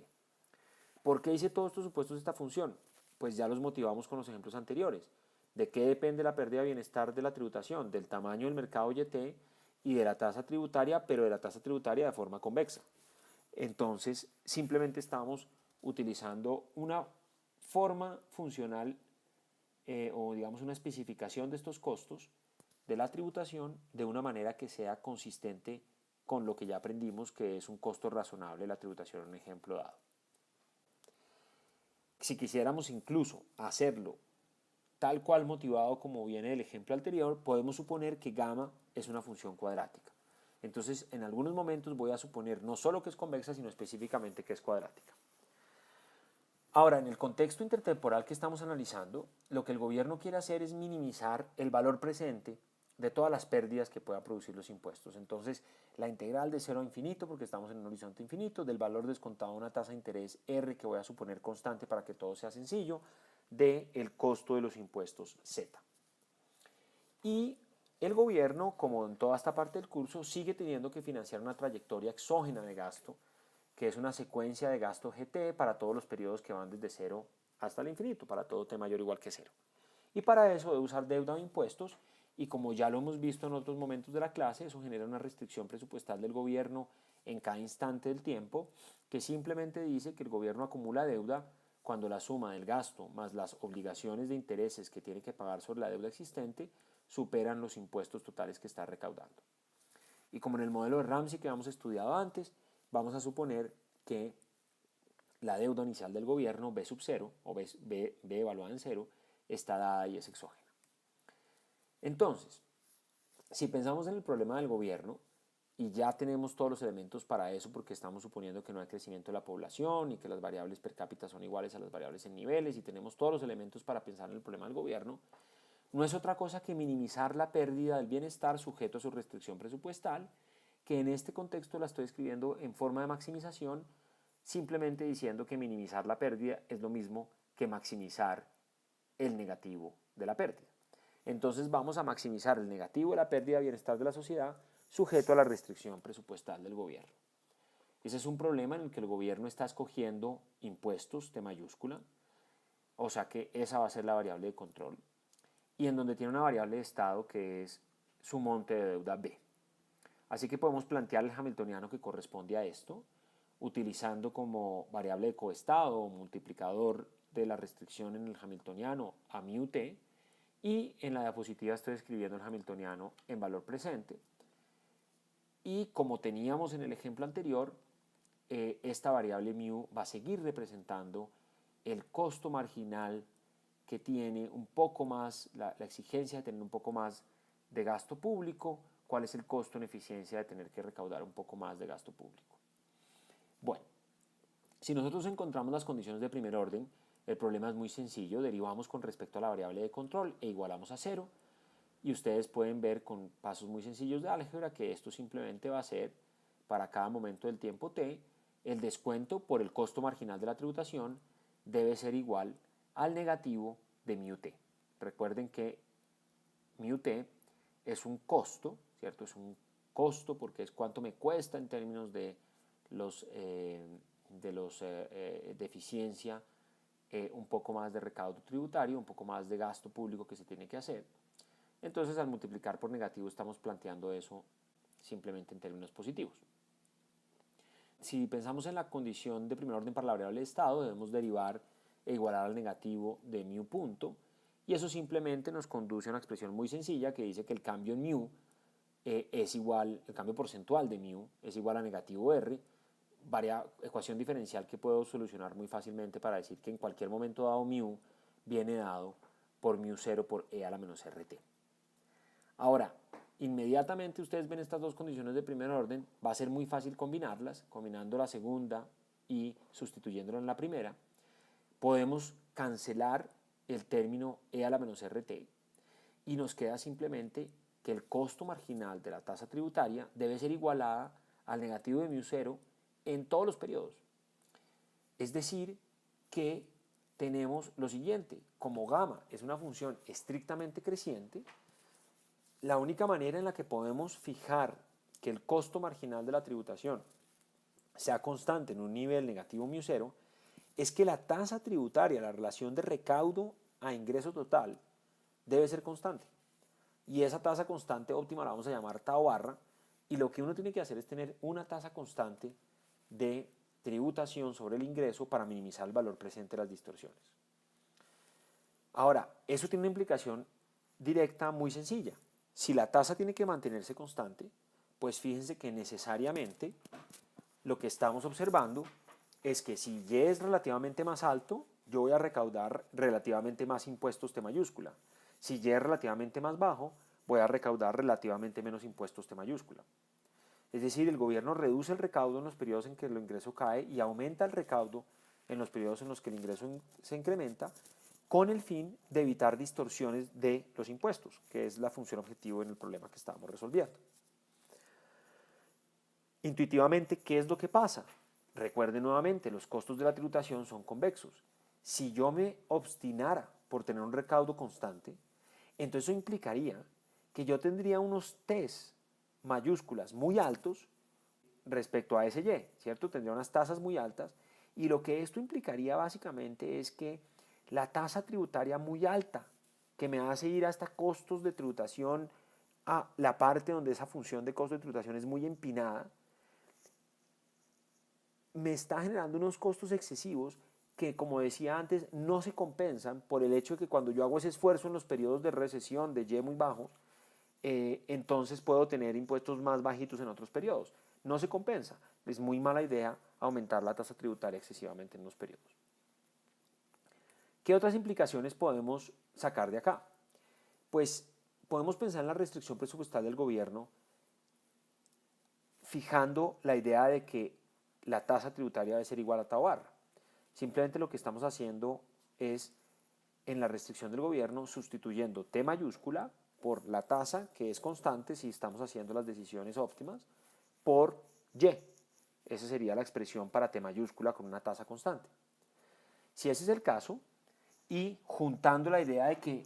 ¿Por qué hice todos estos supuestos de esta función? Pues ya los motivamos con los ejemplos anteriores. ¿De qué depende la pérdida de bienestar de la tributación? Del tamaño del mercado YT y de la tasa tributaria, pero de la tasa tributaria de forma convexa. Entonces, simplemente estamos utilizando una forma funcional o digamos una especificación de estos costos de la tributación de una manera que sea consistente con lo que ya aprendimos, que es un costo razonable de la tributación en un ejemplo dado. Si quisiéramos incluso hacerlo tal cual motivado como viene del ejemplo anterior, podemos suponer que gamma es una función cuadrática. Entonces, en algunos momentos voy a suponer no solo que es convexa, sino específicamente que es cuadrática. Ahora, en el contexto intertemporal que estamos analizando, lo que el gobierno quiere hacer es minimizar el valor presente de todas las pérdidas que puedan producir los impuestos. Entonces, la integral de 0 a infinito, porque estamos en un horizonte infinito, del valor descontado de una tasa de interés R, que voy a suponer constante para que todo sea sencillo, del costo de los impuestos Z. Y el gobierno, como en toda esta parte del curso, sigue teniendo que financiar una trayectoria exógena de gasto, que es una secuencia de gasto GT para todos los periodos que van desde 0 hasta el infinito, para todo T mayor o igual que 0. Y para eso debe usar deuda o impuestos, y como ya lo hemos visto en otros momentos de la clase, eso genera una restricción presupuestal del gobierno en cada instante del tiempo, que simplemente dice que el gobierno acumula deuda cuando la suma del gasto más las obligaciones de intereses que tiene que pagar sobre la deuda existente superan los impuestos totales que está recaudando. Y como en el modelo de Ramsey que hemos estudiado antes, vamos a suponer que la deuda inicial del gobierno, B sub 0, o B evaluada en 0, está dada y es exógena. Entonces, si pensamos en el problema del gobierno, y ya tenemos todos los elementos para eso porque estamos suponiendo que no hay crecimiento de la población y que las variables per cápita son iguales a las variables en niveles y tenemos todos los elementos para pensar en el problema del gobierno, no es otra cosa que minimizar la pérdida del bienestar sujeto a su restricción presupuestal, que en este contexto la estoy escribiendo en forma de maximización, simplemente diciendo que minimizar la pérdida es lo mismo que maximizar el negativo de la pérdida. Entonces vamos a maximizar el negativo de la pérdida de bienestar de la sociedad sujeto a la restricción presupuestal del gobierno. Ese es un problema en el que el gobierno está escogiendo impuestos T mayúscula, o sea que esa va a ser la variable de control, y en donde tiene una variable de estado que es su monte de deuda B. Así que podemos plantear el hamiltoniano que corresponde a esto, utilizando como variable de coestado o multiplicador de la restricción en el hamiltoniano a mu t, y en la diapositiva estoy escribiendo el hamiltoniano en valor presente. Y como teníamos en el ejemplo anterior, esta variable mu va a seguir representando el costo marginal que tiene un poco más, la exigencia de tener un poco más de gasto público, cuál es el costo en eficiencia de tener que recaudar un poco más de gasto público. Bueno, si nosotros encontramos las condiciones de primer orden, el problema es muy sencillo, derivamos con respecto a la variable de control e igualamos a 0, y ustedes pueden ver con pasos muy sencillos de álgebra que esto simplemente va a ser, para cada momento del tiempo t, el descuento por el costo marginal de la tributación debe ser igual al negativo de mu t. Recuerden que mu t es un costo, ¿cierto? Es un costo porque es cuánto me cuesta en términos de de eficiencia, un poco más de recaudo tributario, un poco más de gasto público que se tiene que hacer. Entonces, al multiplicar por negativo estamos planteando eso simplemente en términos positivos. Si pensamos en la condición de primer orden para la variable de estado, debemos derivar e igualar al negativo de mu punto, y eso simplemente nos conduce a una expresión muy sencilla que dice que el cambio en mu es igual, el cambio porcentual de mu es igual a negativo r, ecuación diferencial que puedo solucionar muy fácilmente para decir que en cualquier momento dado mu viene dado por mu 0 por e a la menos rt. Ahora, inmediatamente ustedes ven estas dos condiciones de primer orden, va a ser muy fácil combinarlas, combinando la segunda y sustituyéndola en la primera. Podemos cancelar el término e a la menos rt y nos queda simplemente que el costo marginal de la tasa tributaria debe ser igualada al negativo de mu 0 en todos los periodos. Es decir, que tenemos lo siguiente: como gamma es una función estrictamente creciente, la única manera en la que podemos fijar que el costo marginal de la tributación sea constante en un nivel negativo mu 0 es que la tasa tributaria, la relación de recaudo a ingreso total, debe ser constante. Y esa tasa constante óptima la vamos a llamar tau barra, y lo que uno tiene que hacer es tener una tasa constante de tributación sobre el ingreso para minimizar el valor presente de las distorsiones. Ahora, eso tiene una implicación directa muy sencilla. Si la tasa tiene que mantenerse constante, pues fíjense que necesariamente lo que estamos observando es que si y es relativamente más alto, yo voy a recaudar relativamente más impuestos T mayúscula. Si y es relativamente más bajo, voy a recaudar relativamente menos impuestos T mayúscula. Es decir, el gobierno reduce el recaudo en los periodos en que el ingreso cae y aumenta el recaudo en los periodos en los que el ingreso se incrementa, con el fin de evitar distorsiones de los impuestos, que es la función objetivo en el problema que estábamos resolviendo. Intuitivamente, ¿qué es lo que pasa? Recuerden nuevamente, los costos de la tributación son convexos. Si yo me obstinara por tener un recaudo constante, entonces eso implicaría que yo tendría unos T's mayúsculas muy altos respecto a ese Y, ¿cierto? Tendría unas tasas muy altas, y lo que esto implicaría básicamente es que la tasa tributaria muy alta, que me hace ir hasta costos de tributación a la parte donde esa función de costo de tributación es muy empinada, me está generando unos costos excesivos que, como decía antes, no se compensan por el hecho de que cuando yo hago ese esfuerzo en los periodos de recesión de Y muy bajos, entonces puedo tener impuestos más bajitos en otros periodos. No se compensa. Es muy mala idea aumentar la tasa tributaria excesivamente en unos periodos. ¿Qué otras implicaciones podemos sacar de acá? Pues podemos pensar en la restricción presupuestal del gobierno fijando la idea de que la tasa tributaria debe ser igual a tau barra. Simplemente lo que estamos haciendo es, en la restricción del gobierno, sustituyendo T mayúscula por la tasa, que es constante si estamos haciendo las decisiones óptimas, por Y. Esa sería la expresión para T mayúscula con una tasa constante. Si ese es el caso, y juntando la idea de que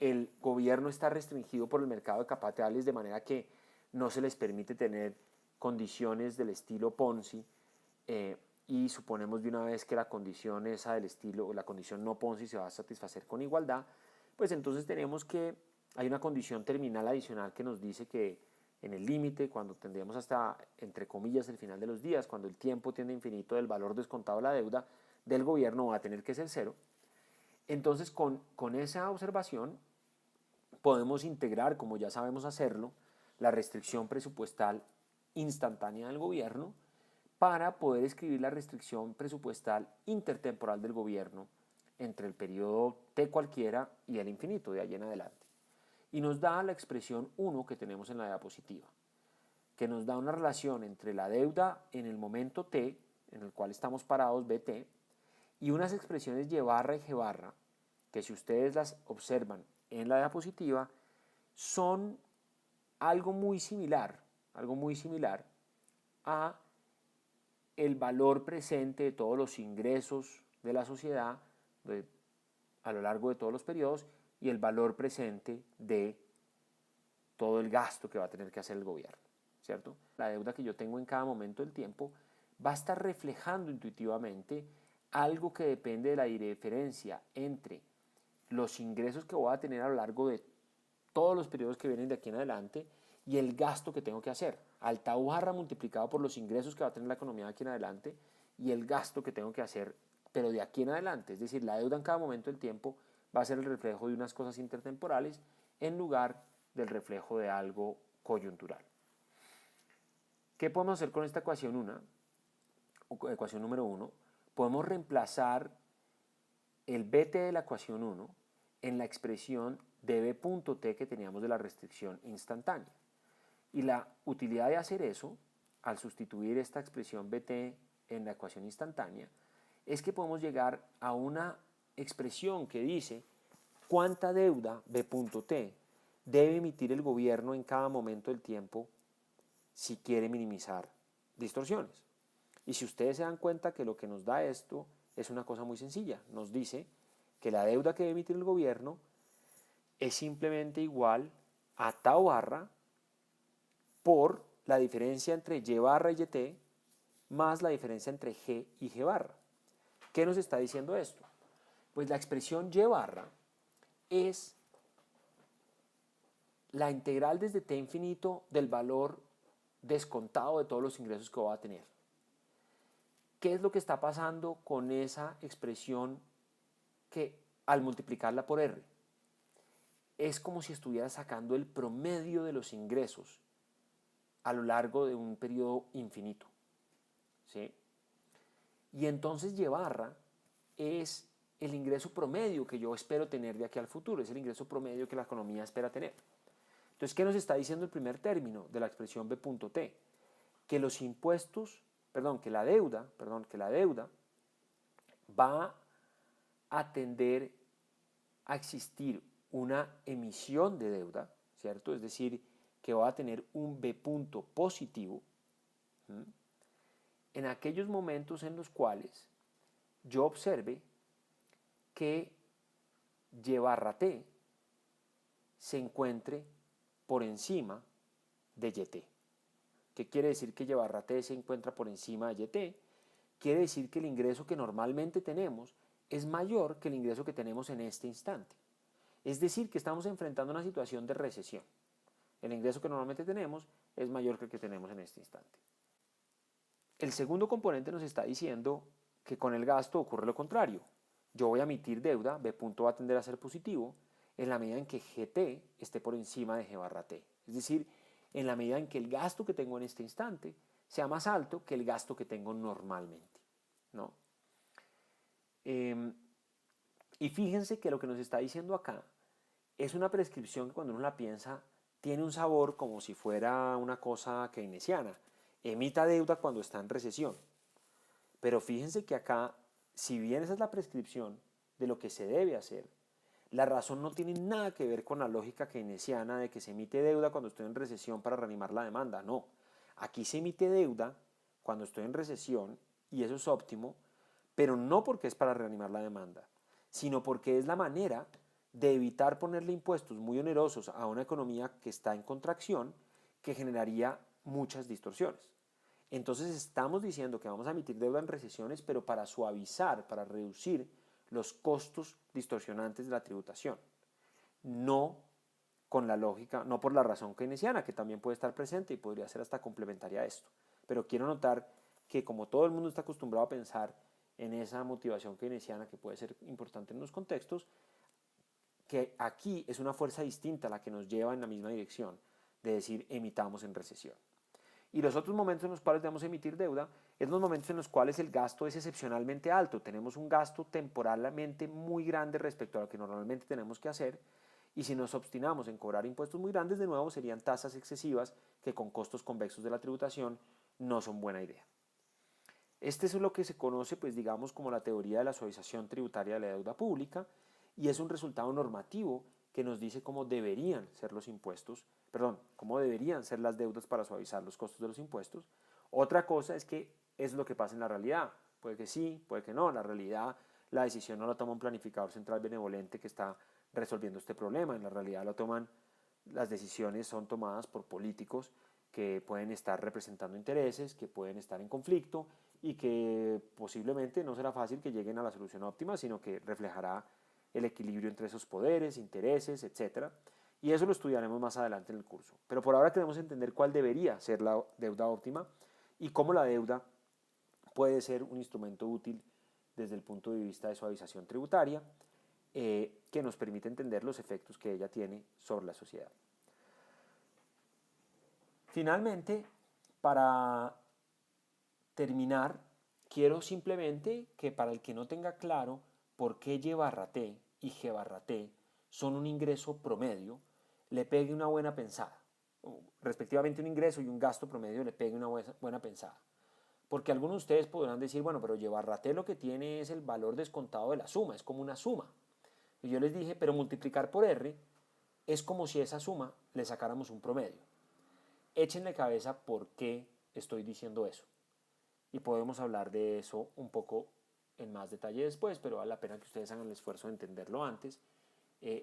el gobierno está restringido por el mercado de capitales de manera que no se les permite tener condiciones del estilo Ponzi, y suponemos de una vez que la condición esa del estilo, o la condición no Ponzi se va a satisfacer con igualdad, pues entonces tenemos que hay una condición terminal adicional que nos dice que en el límite, cuando tendríamos hasta, entre comillas, el final de los días, cuando el tiempo tiende a infinito del valor descontado de la deuda del gobierno va a tener que ser cero. Entonces, con esa observación podemos integrar, como ya sabemos hacerlo, la restricción presupuestal instantánea del gobierno para poder escribir la restricción presupuestal intertemporal del gobierno entre el periodo T cualquiera y el infinito, de ahí en adelante. Y nos da la expresión 1 que tenemos en la diapositiva, que nos da una relación entre la deuda en el momento T, en el cual estamos parados, BT, y unas expresiones Y barra y G barra, que si ustedes las observan en la diapositiva, son algo muy similar a el valor presente de todos los ingresos de la sociedad a lo largo de todos los periodos y el valor presente de todo el gasto que va a tener que hacer el gobierno, ¿cierto? La deuda que yo tengo en cada momento del tiempo va a estar reflejando intuitivamente algo que depende de la diferencia entre los ingresos que voy a tener a lo largo de todos los periodos que vienen de aquí en adelante y el gasto que tengo que hacer. Al tau barra multiplicado por los ingresos que va a tener la economía de aquí en adelante y el gasto que tengo que hacer, pero de aquí en adelante. Es decir, la deuda en cada momento del tiempo va a ser el reflejo de unas cosas intertemporales en lugar del reflejo de algo coyuntural. ¿Qué podemos hacer con esta ecuación 1? Ecuación número 1. Podemos reemplazar el BT de la ecuación 1 en la expresión de B.T que teníamos de la restricción instantánea. Y la utilidad de hacer eso, al sustituir esta expresión BT en la ecuación instantánea, es que podemos llegar a una expresión que dice cuánta deuda B.T debe emitir el gobierno en cada momento del tiempo si quiere minimizar distorsiones. Y si ustedes se dan cuenta que lo que nos da esto es una cosa muy sencilla, nos dice que la deuda que debe emitir el gobierno es simplemente igual a tau barra por la diferencia entre Y barra y YT más la diferencia entre G y G barra. ¿Qué nos está diciendo esto? Pues la expresión Y barra es la integral desde T infinito del valor descontado de todos los ingresos que voy a tener. ¿Qué es lo que está pasando con esa expresión que al multiplicarla por R? Es como si estuviera sacando el promedio de los ingresos a lo largo de un periodo infinito, ¿sí? Y entonces Y barra es el ingreso promedio que yo espero tener de aquí al futuro, es el ingreso promedio que la economía espera tener. Entonces, ¿qué nos está diciendo el primer término de la expresión B.T? Que los impuestos, que la deuda va a tender a existir una emisión de deuda, ¿cierto? Es decir, que va a tener un B. positivo en aquellos momentos en los cuales yo observe que Y barra T se encuentre por encima de YT. ¿Qué quiere decir que Y barra T se encuentra por encima de YT? Quiere decir que el ingreso que normalmente tenemos es mayor que el ingreso que tenemos en este instante. Es decir, que estamos enfrentando una situación de recesión. El ingreso que normalmente tenemos es mayor que el que tenemos en este instante. El segundo componente nos está diciendo que con el gasto ocurre lo contrario. Yo voy a emitir deuda, B. va a tender a ser positivo, en la medida en que GT esté por encima de G barra T. Es decir, en la medida en que el gasto que tengo en este instante sea más alto que el gasto que tengo normalmente, ¿no? Y fíjense que lo que nos está diciendo acá es una prescripción que cuando uno la piensa tiene un sabor como si fuera una cosa keynesiana. Emita deuda cuando está en recesión. Pero fíjense que acá, si bien esa es la prescripción de lo que se debe hacer, la razón no tiene nada que ver con la lógica keynesiana de que se emite deuda cuando estoy en recesión para reanimar la demanda. No, aquí se emite deuda cuando estoy en recesión y eso es óptimo, pero no porque es para reanimar la demanda, sino porque es la manera de evitar ponerle impuestos muy onerosos a una economía que está en contracción que generaría muchas distorsiones. Entonces estamos diciendo que vamos a emitir deuda en recesiones, pero para suavizar, para reducir los costos distorsionantes de la tributación. No con la lógica, no por la razón keynesiana, que también puede estar presente y podría ser hasta complementaria a esto. Pero quiero notar que como todo el mundo está acostumbrado a pensar en esa motivación keynesiana que puede ser importante en los contextos, que aquí es una fuerza distinta la que nos lleva en la misma dirección de decir emitamos en recesión. Y los otros momentos en los cuales debemos emitir deuda es los momentos en los cuales el gasto es excepcionalmente alto. Tenemos un gasto temporalmente muy grande respecto a lo que normalmente tenemos que hacer. Y si nos obstinamos en cobrar impuestos muy grandes, de nuevo serían tasas excesivas que con costos convexos de la tributación no son buena idea. Este es lo que se conoce, pues digamos, como la teoría de la suavización tributaria de la deuda pública y es un resultado normativo que nos dice cómo deberían ser los impuestos, perdón, cómo deberían ser las deudas para suavizar los costos de los impuestos. Otra cosa es que es lo que pasa en la realidad. Puede que sí, puede que no. En la realidad la decisión no la toma un planificador central benevolente que está resolviendo este problema. En la realidad las decisiones son tomadas por políticos que pueden estar representando intereses, que pueden estar en conflicto y que posiblemente no será fácil que lleguen a la solución óptima, sino que reflejará el equilibrio entre esos poderes, intereses, etc. Y eso lo estudiaremos más adelante en el curso. Pero por ahora queremos entender cuál debería ser la deuda óptima y cómo la deuda puede ser un instrumento útil desde el punto de vista de suavización tributaria que nos permite entender los efectos que ella tiene sobre la sociedad. Finalmente, para terminar, quiero simplemente que para el que no tenga claro por qué Y barra T y G barra T son un ingreso promedio, le pegue una buena pensada. Respectivamente un ingreso y un gasto promedio le pegue una buena pensada. Porque algunos de ustedes podrán decir, bueno, pero Y barra T lo que tiene es el valor descontado de la suma, es como una suma. Y yo les dije, pero multiplicar por R es como si esa suma le sacáramos un promedio. Échenle cabeza por qué estoy diciendo eso. Y podemos hablar de eso un poco en más detalle después, pero vale la pena que ustedes hagan el esfuerzo de entenderlo antes,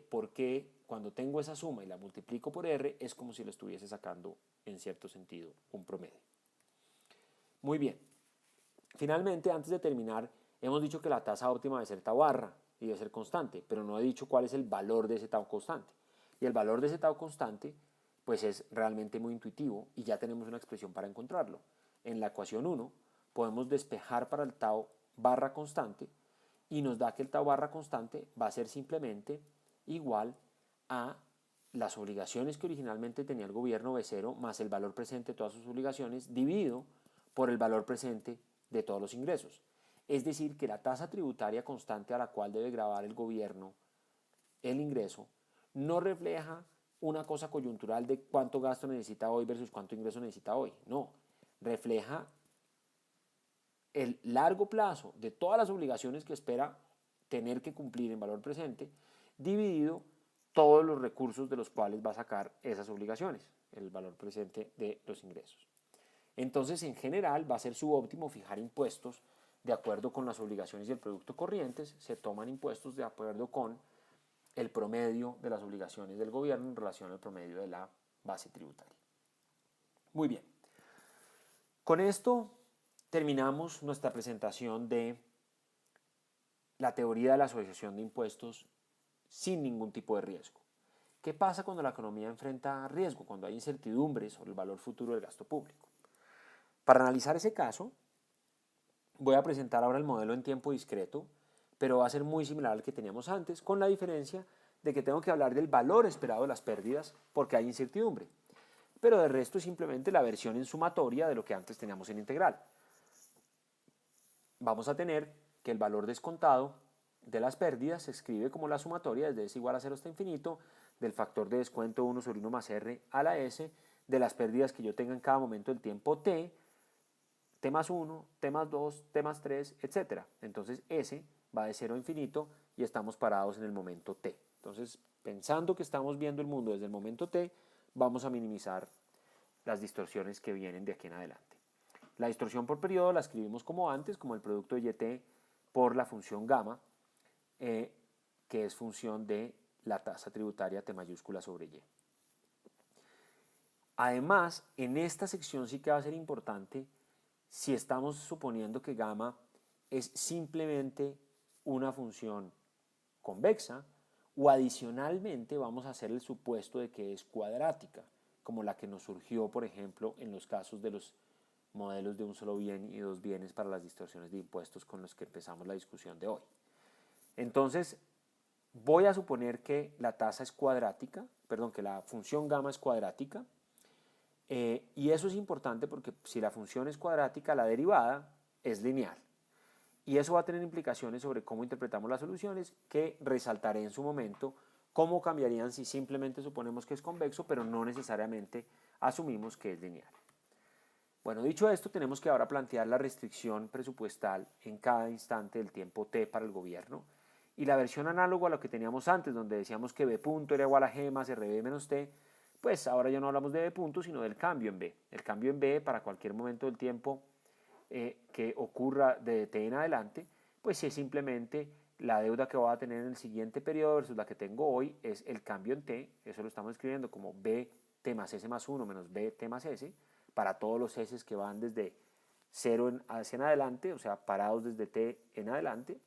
porque cuando tengo esa suma y la multiplico por R es como si lo estuviese sacando en cierto sentido un promedio. Muy bien. Finalmente, antes de terminar, hemos dicho que la tasa óptima debe ser tau barra y debe ser constante, pero no he dicho cuál es el valor de ese tau constante. Y el valor de ese tau constante pues es realmente muy intuitivo y ya tenemos una expresión para encontrarlo. En la ecuación 1 podemos despejar para el tau barra constante y nos da que el tau barra constante va a ser simplemente igual a las obligaciones que originalmente tenía el gobierno B0 más el valor presente de todas sus obligaciones dividido por el valor presente de todos los ingresos. Es decir, que la tasa tributaria constante a la cual debe gravar el gobierno el ingreso no refleja una cosa coyuntural de cuánto gasto necesita hoy versus cuánto ingreso necesita hoy. No, refleja el largo plazo de todas las obligaciones que espera tener que cumplir en valor presente, dividido todos los recursos de los cuales va a sacar esas obligaciones, el valor presente de los ingresos. Entonces, en general, va a ser subóptimo fijar impuestos de acuerdo con las obligaciones y el producto corrientes. Se toman impuestos de acuerdo con el promedio de las obligaciones del gobierno en relación al promedio de la base tributaria. Muy bien. Con esto terminamos nuestra presentación de la teoría de la asociación de impuestos sin ningún tipo de riesgo. ¿Qué pasa cuando la economía enfrenta riesgo, cuando hay incertidumbre sobre el valor futuro del gasto público? Para analizar ese caso, voy a presentar ahora el modelo en tiempo discreto, pero va a ser muy similar al que teníamos antes, con la diferencia de que tengo que hablar del valor esperado de las pérdidas porque hay incertidumbre. pero de resto es simplemente la versión en sumatoria de lo que antes teníamos en integral. Vamos a tener que el valor descontado de las pérdidas se escribe como la sumatoria desde s igual a 0 hasta infinito del factor de descuento 1 sobre 1 más r a la s de las pérdidas que yo tenga en cada momento del tiempo t, t más 1, t más 2, t más 3, etc. Entonces s va de 0 a infinito y estamos parados en el momento t. Entonces, pensando que estamos viendo el mundo desde el momento t, vamos a minimizar las distorsiones que vienen de aquí en adelante. La distorsión por periodo la escribimos como antes, como el producto de YT por la función gamma, que es función de la tasa tributaria T mayúscula sobre Y. Además, en esta sección sí que va a ser importante si estamos suponiendo que gamma es simplemente una función convexa o adicionalmente vamos a hacer el supuesto de que es cuadrática, como la que nos surgió, por ejemplo, en los casos de los modelos de un solo bien y dos bienes para las distorsiones de impuestos con los que empezamos la discusión de hoy. Entonces, voy a suponer que la tasa es cuadrática, perdón, que la función gamma es cuadrática, y eso es importante porque si la función es cuadrática, la derivada es lineal. Y eso va a tener implicaciones sobre cómo interpretamos las soluciones, que resaltaré en su momento cómo cambiarían si simplemente suponemos que es convexo, pero no necesariamente asumimos que es lineal. Bueno, dicho esto, tenemos que ahora plantear la restricción presupuestal en cada instante del tiempo t para el gobierno y la versión análoga a lo que teníamos antes, donde decíamos que b punto era igual a g más rb menos t, pues ahora ya no hablamos de b punto, sino del cambio en b. El cambio en b para cualquier momento del tiempo que ocurra de t en adelante, pues es simplemente la deuda que voy a tener en el siguiente periodo versus la que tengo hoy, es el cambio en t, eso lo estamos escribiendo como b t más s más 1 menos b t más s, para todos los s que van desde 0 hacia en adelante, o sea, parados desde t en adelante.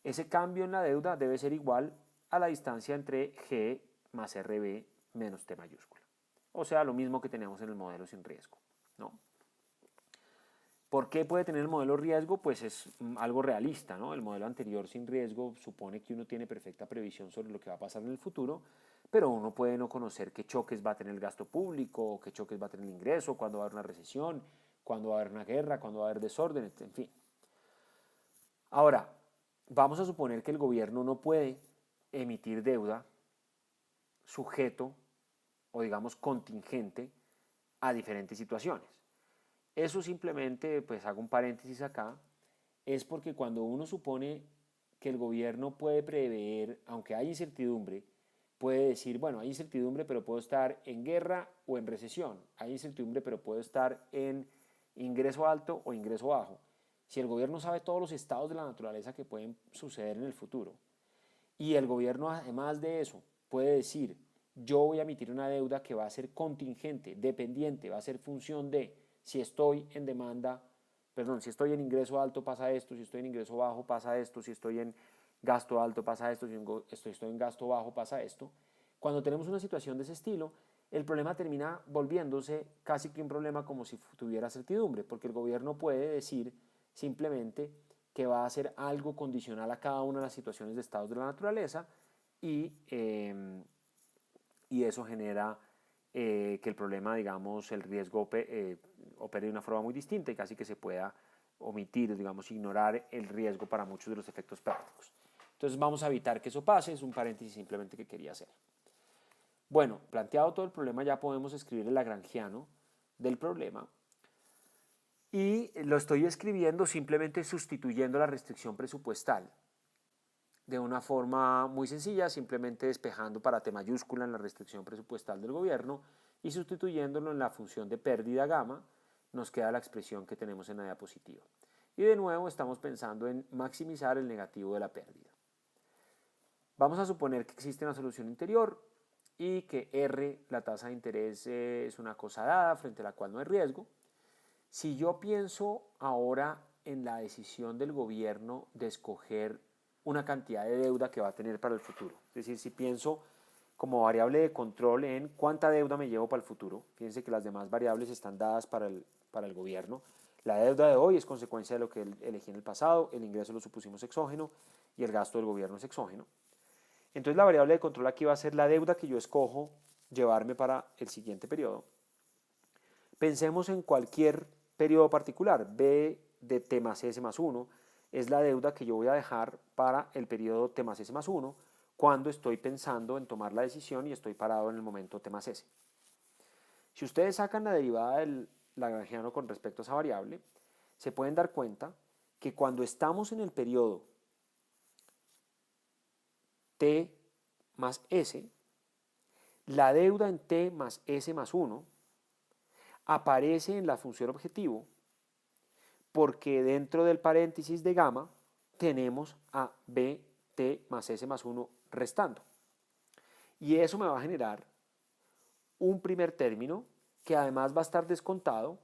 Ese cambio en la deuda debe ser igual a la distancia entre g más rb menos t mayúscula. O sea, lo mismo que teníamos en el modelo sin riesgo, ¿no? ¿Por qué puede tener el modelo riesgo? Pues es algo realista, ¿no? El modelo anterior sin riesgo supone que uno tiene perfecta previsión sobre lo que va a pasar en el futuro, pero uno puede no conocer qué choques va a tener el gasto público, qué choques va a tener el ingreso, cuándo va a haber una recesión, cuándo va a haber una guerra, cuándo va a haber desorden, en fin. Ahora, vamos a suponer que el gobierno no puede emitir deuda sujeto o digamos contingente a diferentes situaciones. Eso simplemente, pues hago un paréntesis acá, es porque cuando uno supone que el gobierno puede prever, aunque hay incertidumbre, puede decir, bueno, hay incertidumbre, pero puedo estar en guerra o en recesión. Hay incertidumbre, pero puedo estar en ingreso alto o ingreso bajo. Si el gobierno sabe todos los estados de la naturaleza que pueden suceder en el futuro, y el gobierno además de eso puede decir, yo voy a emitir una deuda que va a ser contingente, dependiente, va a ser función de si estoy en demanda, perdón, si estoy en ingreso alto pasa esto, si estoy en ingreso bajo pasa esto, si estoy en gasto alto pasa esto, si estoy en gasto bajo pasa esto. Cuando tenemos una situación de ese estilo, el problema termina volviéndose casi que un problema como si tuviera certidumbre, porque el gobierno puede decir simplemente que va a hacer algo condicional a cada una de las situaciones de estados de la naturaleza y eso genera que el problema, digamos, el riesgo opere de una forma muy distinta y casi que se pueda omitir, digamos, ignorar el riesgo para muchos de los efectos prácticos. Entonces vamos a evitar que eso pase, es un paréntesis simplemente que quería hacer. Bueno, planteado todo el problema ya podemos escribir el lagrangiano del problema y lo estoy escribiendo simplemente sustituyendo la restricción presupuestal de una forma muy sencilla, simplemente despejando para T mayúscula en la restricción presupuestal del gobierno y sustituyéndolo en la función de pérdida gamma, nos queda la expresión que tenemos en la diapositiva. Y de nuevo estamos pensando en maximizar el negativo de la pérdida. Vamos a suponer que existe una solución interior y que R, la tasa de interés, es una cosa dada frente a la cual no hay riesgo. Si yo pienso ahora en la decisión del gobierno de escoger una cantidad de deuda que va a tener para el futuro, es decir, si pienso como variable de control en cuánta deuda me llevo para el futuro, fíjense que las demás variables están dadas para el gobierno. La deuda de hoy es consecuencia de lo que elegí en el pasado, el ingreso lo supusimos exógeno y el gasto del gobierno es exógeno. Entonces la variable de control aquí va a ser la deuda que yo escojo llevarme para el siguiente periodo. Pensemos en cualquier periodo particular. B de T más S más 1 es la deuda que yo voy a dejar para el periodo T más S más 1 cuando estoy pensando en tomar la decisión y estoy parado en el momento T más S. Si ustedes sacan la derivada del lagrangiano con respecto a esa variable, se pueden dar cuenta que cuando estamos en el periodo T más S, la deuda en T más S más 1 aparece en la función objetivo porque dentro del paréntesis de gamma tenemos a bt más s más 1 restando. Y eso me va a generar un primer término que además va a estar descontado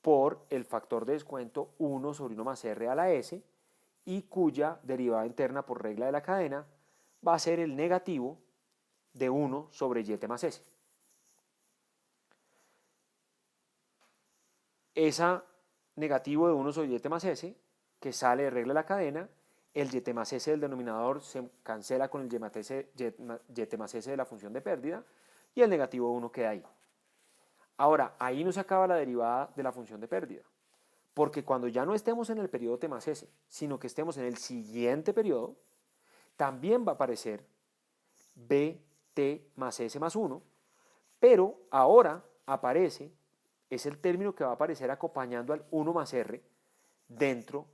por el factor de descuento 1 sobre 1 más r a la s y cuya derivada interna por regla de la cadena va a ser el negativo de 1 sobre y más s. Esa negativo de 1 sobre y más s que sale de regla de la cadena, el y más s del denominador se cancela con el y más s de la función de pérdida y el negativo 1 queda ahí. Ahora, ahí no se acaba la derivada de la función de pérdida, porque cuando ya no estemos en el periodo t más s, sino que estemos en el siguiente periodo, también va a aparecer bt más s más 1, pero ahora aparece, es el término que va a aparecer acompañando al 1 más r dentro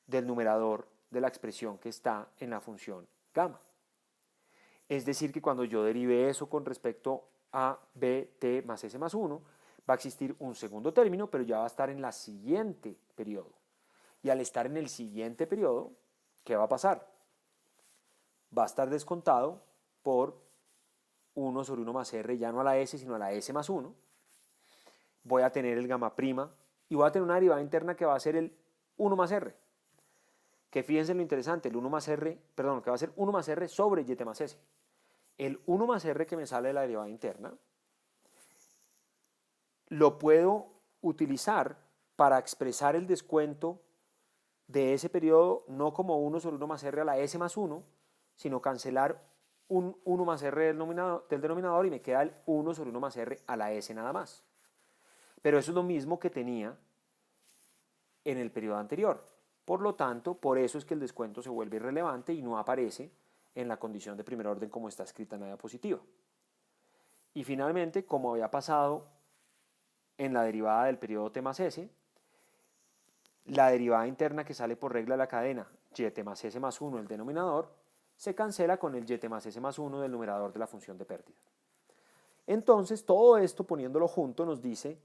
del numerador de la expresión que está en la función gamma. Es decir, que cuando yo derive eso con respecto a bt más s más 1, va a existir un segundo término, pero ya va a estar en la siguiente periodo. Y al estar en el siguiente periodo, ¿qué va a pasar? Va a estar descontado por 1 sobre 1 más r, ya no a la s, sino a la s más 1. Voy a tener el gamma prima y voy a tener una derivada interna que va a ser el 1 más r. Que fíjense lo interesante, el 1 más r, perdón, que va a ser 1 más r sobre y más s. El 1 más r que me sale de la derivada interna lo puedo utilizar para expresar el descuento de ese periodo no como 1 sobre 1 más r a la s más 1, sino cancelar un 1 más r del denominador y me queda el 1 sobre 1 más r a la s nada más. Pero eso es lo mismo que tenía en el periodo anterior. Por lo tanto, por eso es que el descuento se vuelve irrelevante y no aparece en la condición de primer orden como está escrita en la diapositiva. Y finalmente, como había pasado en la derivada del periodo t más s, la derivada interna que sale por regla de la cadena y más s más 1 el denominador se cancela con el y más s más 1 del numerador de la función de pérdida. Entonces, todo esto poniéndolo junto nos dice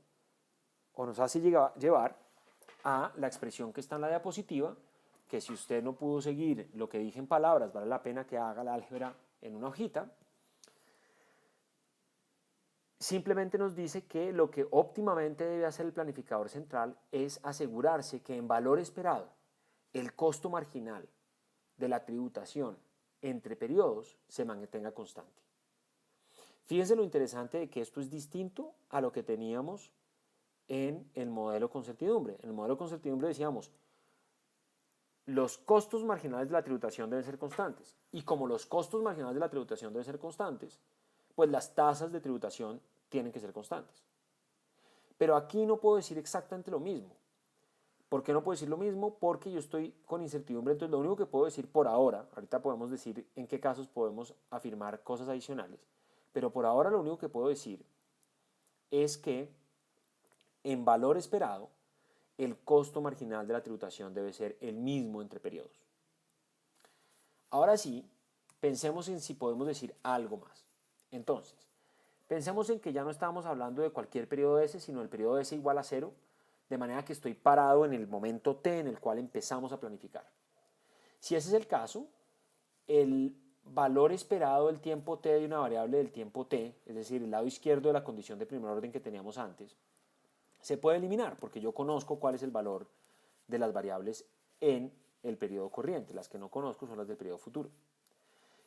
o nos hace llevar a la expresión que está en la diapositiva, que si usted no pudo seguir lo que dije en palabras, vale la pena que haga la álgebra en una hojita. Simplemente nos dice que lo que óptimamente debe hacer el planificador central es asegurarse que en valor esperado el costo marginal de la tributación entre periodos se mantenga constante. Fíjense lo interesante de que esto es distinto a lo que teníamos en el modelo con certidumbre. En el modelo con certidumbre decíamos, los costos marginales de la tributación deben ser constantes. Y como los costos marginales de la tributación deben ser constantes, pues las tasas de tributación tienen que ser constantes. Pero aquí no puedo decir exactamente lo mismo. ¿Por qué no puedo decir lo mismo? Porque yo estoy con incertidumbre, entonces lo único que puedo decir por ahora, ahorita podemos decir en qué casos podemos afirmar cosas adicionales, pero por ahora lo único que puedo decir es que en valor esperado, el costo marginal de la tributación debe ser el mismo entre periodos. Ahora sí, pensemos en si podemos decir algo más. Entonces, pensemos en que ya no estamos hablando de cualquier periodo S, sino el periodo S igual a 0, de manera que estoy parado en el momento T en el cual empezamos a planificar. Si ese es el caso, el valor esperado del tiempo T de una variable del tiempo T, es decir, el lado izquierdo de la condición de primer orden que teníamos antes, se puede eliminar porque yo conozco cuál es el valor de las variables en el periodo corriente. Las que no conozco son las del periodo futuro.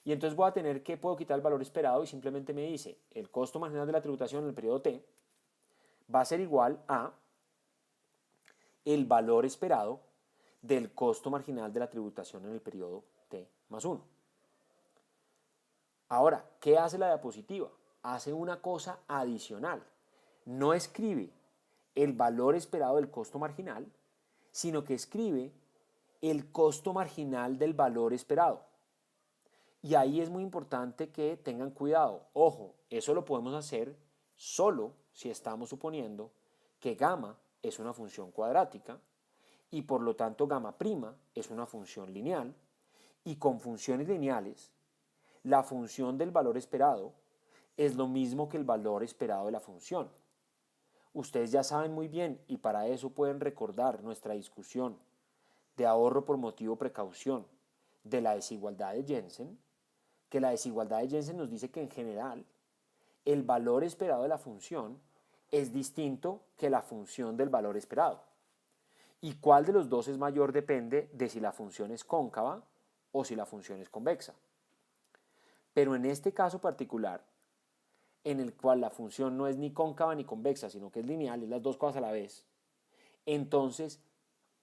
Y entonces voy a tener que puedo quitar el valor esperado y simplemente me dice el costo marginal de la tributación en el periodo T va a ser igual a el valor esperado del costo marginal de la tributación en el periodo T más 1. Ahora, ¿qué hace la diapositiva? hace una cosa adicional. No escribe el valor esperado del costo marginal, sino que escribe el costo marginal del valor esperado. Y ahí es muy importante que tengan cuidado. Ojo, eso lo podemos hacer solo si estamos suponiendo que gamma es una función cuadrática y por lo tanto gamma prima es una función lineal, y con funciones lineales la función del valor esperado es lo mismo que el valor esperado de la función. Ustedes ya saben muy bien, y para eso pueden recordar nuestra discusión de ahorro por motivo precaución de la desigualdad de Jensen, que la desigualdad de Jensen nos dice que en general el valor esperado de la función es distinto que la función del valor esperado. Y cuál de los dos es mayor depende de si la función es cóncava o si la función es convexa. Pero en este caso particular, en el cual la función no es ni cóncava ni convexa, sino que es lineal, es las dos cosas a la vez, entonces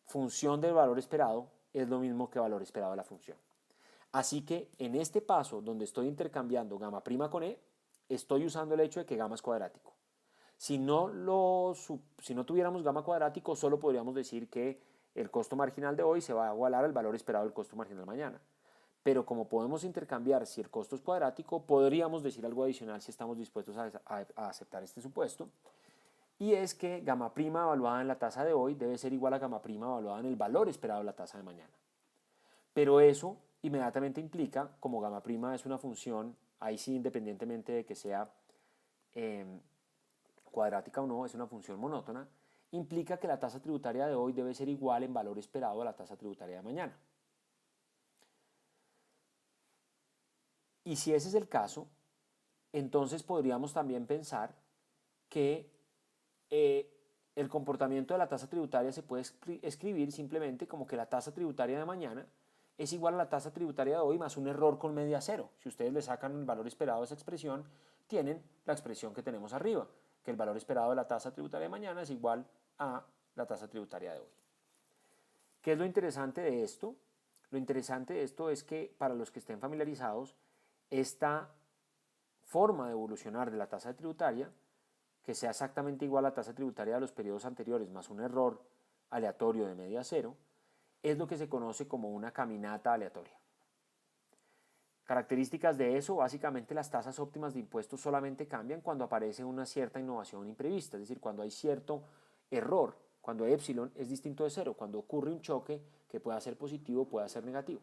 función del valor esperado es lo mismo que valor esperado de la función. Así que en este paso donde estoy intercambiando gamma prima con E, estoy usando el hecho de que gamma es cuadrático. Si no tuviéramos gamma cuadrático, solo podríamos decir que el costo marginal de hoy se va a igualar al valor esperado del costo marginal mañana. Pero como podemos intercambiar si el costo es cuadrático, podríamos decir algo adicional si estamos dispuestos a aceptar este supuesto. Y es que gamma prima evaluada en la tasa de hoy debe ser igual a gamma prima evaluada en el valor esperado de la tasa de mañana. Pero eso inmediatamente implica, como gamma prima es una función, ahí sí independientemente de que sea cuadrática o no, es una función monótona, implica que la tasa tributaria de hoy debe ser igual en valor esperado a la tasa tributaria de mañana. Y si ese es el caso, entonces podríamos también pensar que el comportamiento de la tasa tributaria se puede escribir simplemente como que la tasa tributaria de mañana es igual a la tasa tributaria de hoy más un error con media cero. Si ustedes le sacan el valor esperado de esa expresión, tienen la expresión que tenemos arriba, que el valor esperado de la tasa tributaria de mañana es igual a la tasa tributaria de hoy. ¿Qué es lo interesante de esto? Lo interesante de esto es que para los que estén familiarizados, esta forma de evolucionar de la tasa tributaria, que sea exactamente igual a la tasa tributaria de los periodos anteriores más un error aleatorio de media cero, es lo que se conoce como una caminata aleatoria. Características de eso, básicamente las tasas óptimas de impuestos solamente cambian cuando aparece una cierta innovación imprevista, es decir, cuando hay cierto error, cuando epsilon es distinto de cero, cuando ocurre un choque que pueda ser positivo o pueda ser negativo.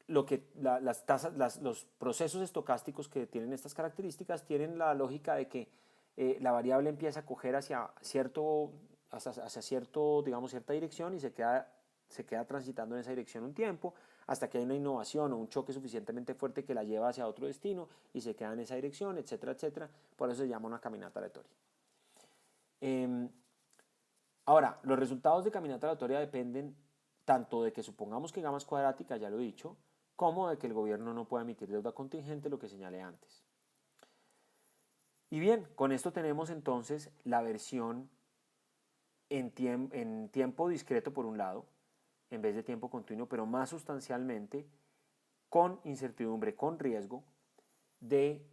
Los procesos estocásticos que tienen estas características tienen la lógica de que la variable empieza a coger hacia cierto, digamos, cierta dirección y se queda transitando en esa dirección un tiempo hasta que hay una innovación o un choque suficientemente fuerte que la lleva hacia otro destino y se queda en esa dirección, etcétera, etcétera. Por eso se llama una caminata aleatoria. Ahora, los resultados de caminata aleatoria dependen tanto de que supongamos que gamma es cuadrática, ya lo he dicho, como de que el gobierno no pueda emitir deuda contingente, lo que señalé antes. Y bien, con esto tenemos entonces la versión en tiempo discreto por un lado, en vez de tiempo continuo, pero más sustancialmente con incertidumbre, con riesgo de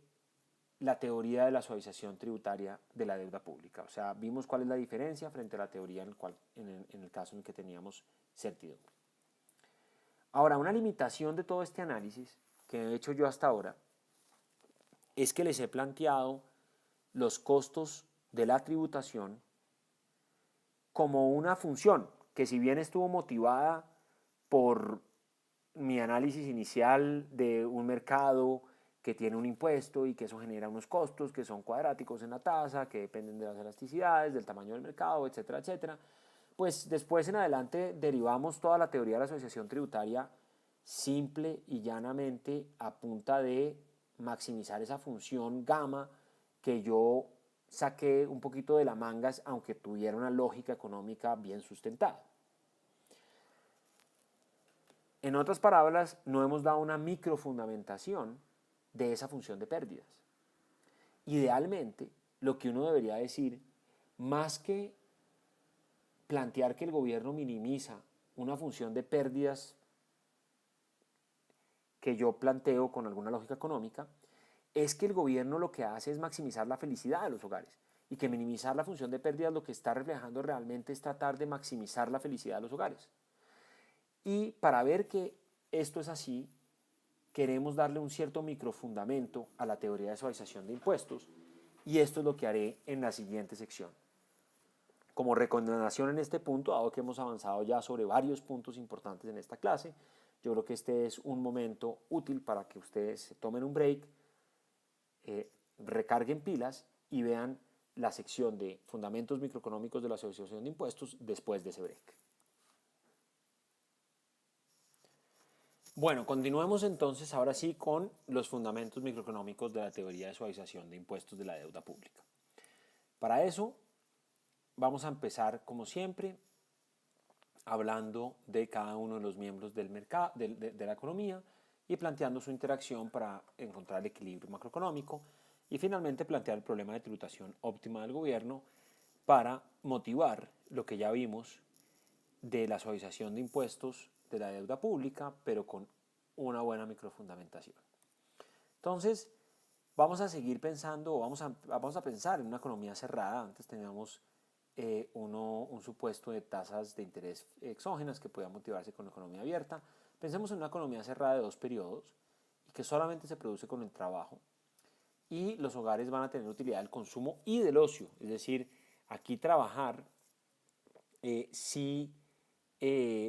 la teoría de la suavización tributaria de la deuda pública. O sea, vimos cuál es la diferencia frente a la teoría en el caso en el que teníamos certidumbre. Ahora, una limitación de todo este análisis que he hecho yo hasta ahora es que les he planteado los costos de la tributación como una función que, si bien estuvo motivada por mi análisis inicial de un mercado que tiene un impuesto y que eso genera unos costos que son cuadráticos en la tasa, que dependen de las elasticidades, del tamaño del mercado, etcétera, etcétera, pues después en adelante derivamos toda la teoría de la asociación tributaria simple y llanamente a punta de maximizar esa función gamma que yo saqué un poquito de la mangas, aunque tuviera una lógica económica bien sustentada. En otras palabras, no hemos dado una microfundamentación de esa función de pérdidas. Idealmente, lo que uno debería decir, más que plantear que el gobierno minimiza una función de pérdidas que yo planteo con alguna lógica económica, es que el gobierno lo que hace es maximizar la felicidad de los hogares y que minimizar la función de pérdidas lo que está reflejando realmente es tratar de maximizar la felicidad de los hogares. Y para ver que esto es así, queremos darle un cierto microfundamento a la teoría de suavización de impuestos y esto es lo que haré en la siguiente sección. Como recomendación en este punto, dado que hemos avanzado ya sobre varios puntos importantes en esta clase, yo creo que este es un momento útil para que ustedes se tomen un break, recarguen pilas y vean la sección de fundamentos microeconómicos de la asociación de impuestos después de ese break. Bueno, continuemos entonces ahora sí con los fundamentos microeconómicos de la teoría de suavización de impuestos de la deuda pública. Para eso vamos a empezar como siempre hablando de cada uno de los miembros del mercado, de la economía y planteando su interacción para encontrar el equilibrio macroeconómico y finalmente plantear el problema de tributación óptima del gobierno para motivar lo que ya vimos de la suavización de impuestos de la deuda pública, pero con una buena microfundamentación. Entonces, vamos a seguir pensando, vamos a pensar en una economía cerrada. Antes teníamos un supuesto de tasas de interés exógenas que podía motivarse con la economía abierta. Pensemos en una economía cerrada de 2 periodos y que solamente se produce con el trabajo y los hogares van a tener utilidad del consumo y del ocio. Es decir, aquí trabajar sí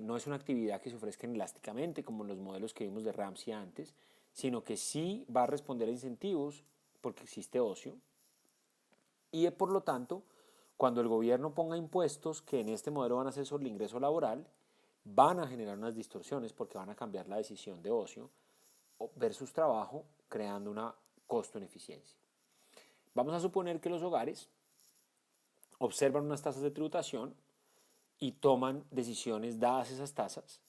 no es una actividad que se ofrezca elásticamente como en los modelos que vimos de Ramsey antes, sino que sí va a responder a incentivos porque existe ocio y por lo tanto, cuando el gobierno ponga impuestos que en este modelo van a ser sobre el ingreso laboral, van a generar unas distorsiones porque van a cambiar la decisión de ocio versus trabajo, creando una costo-ineficiencia. Vamos a suponer que los hogares observan unas tasas de tributación y toman decisiones dadas esas tasas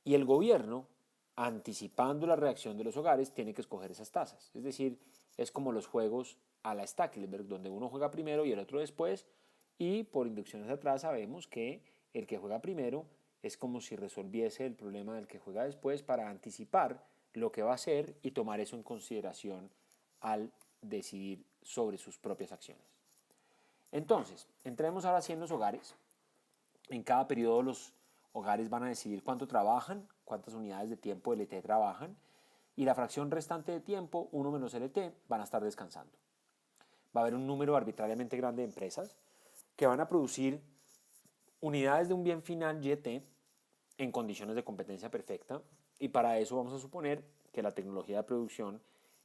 y el gobierno, anticipando la reacción de los hogares, tiene que escoger esas tasas. Es decir, es como los juegos a la Stackelberg, donde uno juega primero y el otro después, y por inducciones atrás sabemos que el que juega primero es como si resolviese el problema del que juega después para anticipar lo que va a hacer y tomar eso en consideración al decidir sobre sus propias acciones. Entonces, entremos ahora sí en los hogares. En cada periodo los hogares van a decidir cuánto trabajan, cuántas unidades de tiempo LT trabajan y la fracción restante de tiempo, 1 menos LT, van a estar descansando. Va a haber un número arbitrariamente grande de empresas que van a producir unidades de un bien final YT en condiciones de competencia perfecta y para eso vamos a suponer que la tecnología de producción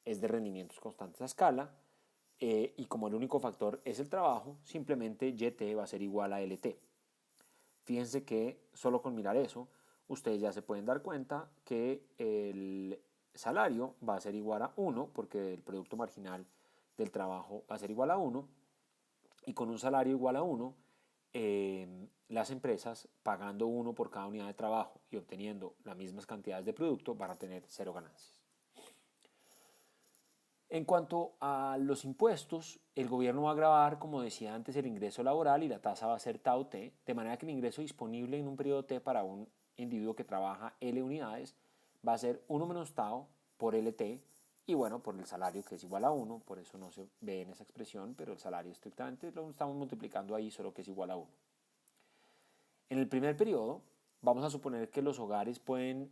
es de rendimientos constantes a escala y como el único factor es el trabajo, simplemente YT va a ser igual a LT. Fíjense que solo con mirar eso, ustedes ya se pueden dar cuenta que el salario va a ser igual a 1, porque el producto marginal del trabajo va a ser igual a 1, y con un salario igual a 1, las empresas pagando 1 por cada unidad de trabajo y obteniendo las mismas cantidades de producto van a tener 0 ganancias. En cuanto a los impuestos, el gobierno va a gravar, como decía antes, el ingreso laboral y la tasa va a ser tau T, de manera que el ingreso disponible en un periodo T para un individuo que trabaja L unidades va a ser 1 menos tau por LT y bueno, por el salario que es igual a 1, por eso no se ve en esa expresión, pero el salario estrictamente lo estamos multiplicando ahí, solo que es igual a 1. En el primer periodo, vamos a suponer que los hogares pueden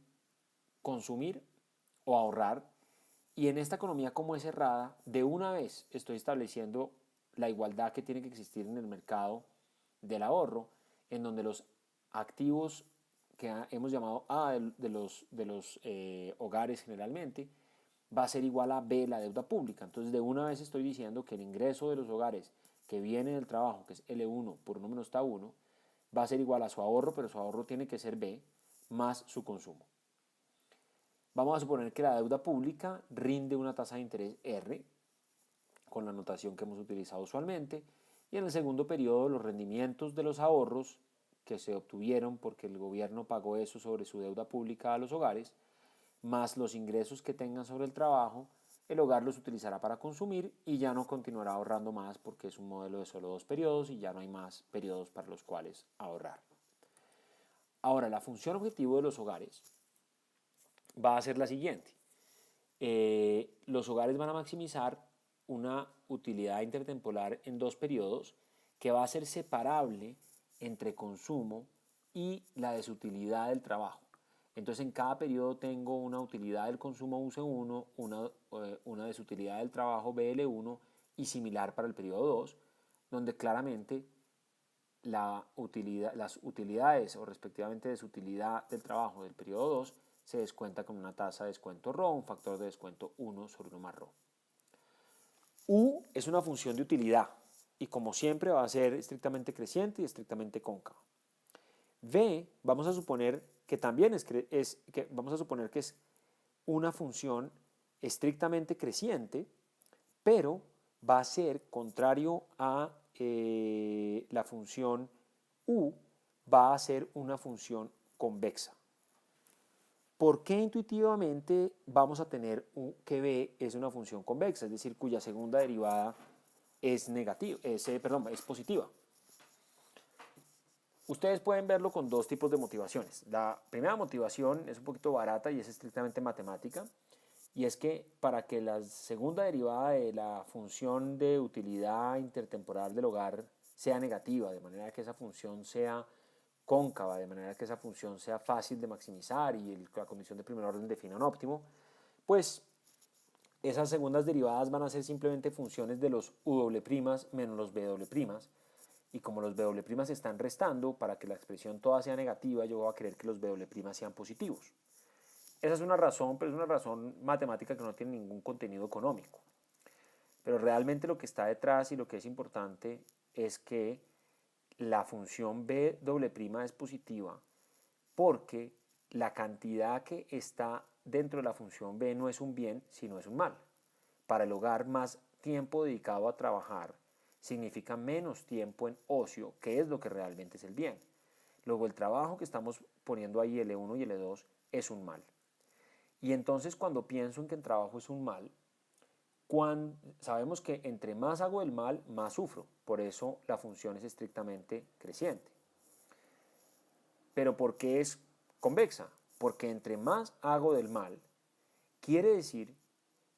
consumir o ahorrar. Y en esta economía como es cerrada, de una vez estoy estableciendo la igualdad que tiene que existir en el mercado del ahorro, en donde los activos que hemos llamado A de los hogares generalmente, va a ser igual a B la deuda pública. Entonces de una vez estoy diciendo que el ingreso de los hogares que viene del trabajo, que es L1 por 1 menos T1, va a ser igual a su ahorro, pero su ahorro tiene que ser B, más su consumo. Vamos a suponer que la deuda pública rinde una tasa de interés R, con la notación que hemos utilizado usualmente, y en el segundo periodo los rendimientos de los ahorros que se obtuvieron porque el gobierno pagó eso sobre su deuda pública a los hogares, más los ingresos que tengan sobre el trabajo, el hogar los utilizará para consumir y ya no continuará ahorrando más porque es un modelo de solo 2 periodos y ya no hay más periodos para los cuales ahorrar. Ahora, la función objetivo de los hogares va a ser la siguiente. Los hogares van a maximizar una utilidad intertemporal en 2 periodos que va a ser separable entre consumo y la desutilidad del trabajo. Entonces en cada periodo tengo una utilidad del consumo UC1, una desutilidad del trabajo BL1 y similar para el periodo 2, donde claramente las utilidades o respectivamente desutilidad del trabajo del periodo 2 se descuenta con una tasa de descuento ρ, un factor de descuento 1 sobre 1 más ρ. U es una función de utilidad y como siempre va a ser estrictamente creciente y estrictamente cóncava. V vamos a suponer que también vamos a suponer que es una función estrictamente creciente, pero va a ser contrario a la función U, va a ser una función convexa. ¿Por qué intuitivamente vamos a tener que B es una función convexa, es decir, cuya segunda derivada es positiva? Ustedes pueden verlo con 2 tipos de motivaciones. La primera motivación es un poquito barata y es estrictamente matemática, y es que para que la segunda derivada de la función de utilidad intertemporal del hogar sea negativa, de manera que esa función sea cóncava, de manera que esa función sea fácil de maximizar y la condición de primer orden defina un óptimo, pues esas segundas derivadas van a ser simplemente funciones de los U" menos los B", y como los B" se están restando, para que la expresión toda sea negativa, yo voy a querer que los B" sean positivos. Esa es una razón, pero es una razón matemática que no tiene ningún contenido económico. Pero realmente lo que está detrás y lo que es importante es que la función B" es positiva porque la cantidad que está dentro de la función B no es un bien, sino es un mal. Para el hogar, más tiempo dedicado a trabajar significa menos tiempo en ocio, que es lo que realmente es el bien. Luego el trabajo que estamos poniendo ahí, L1 y L2, es un mal. Y entonces cuando pienso en que el trabajo es un mal, sabemos que entre más hago el mal, más sufro. Por eso la función es estrictamente creciente. Pero ¿por qué es convexa? Porque entre más hago del mal, quiere decir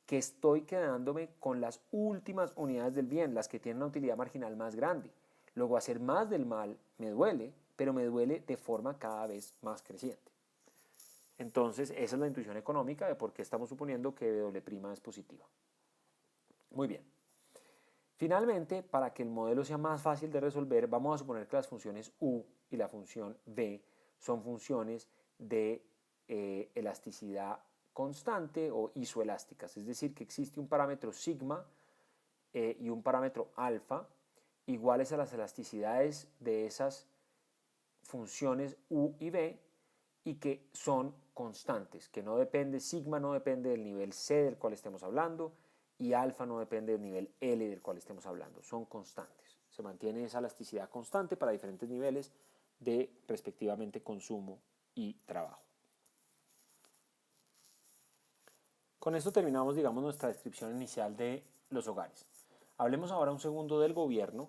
que estoy quedándome con las últimas unidades del bien, las que tienen una utilidad marginal más grande. Luego hacer más del mal me duele, pero me duele de forma cada vez más creciente. Entonces esa es la intuición económica de por qué estamos suponiendo que W' es positiva. Muy bien. Finalmente, para que el modelo sea más fácil de resolver, vamos a suponer que las funciones U y la función V son funciones de elasticidad constante o isoelásticas, es decir, que existe un parámetro sigma y un parámetro alfa iguales a las elasticidades de esas funciones U y V y que son constantes, que no depende, sigma no depende del nivel C del cual estemos hablando y alfa no depende del nivel L del cual estemos hablando, son constantes. Se mantiene esa elasticidad constante para diferentes niveles de respectivamente consumo y trabajo. Con esto terminamos, digamos, nuestra descripción inicial de los hogares. Hablemos ahora un segundo del gobierno,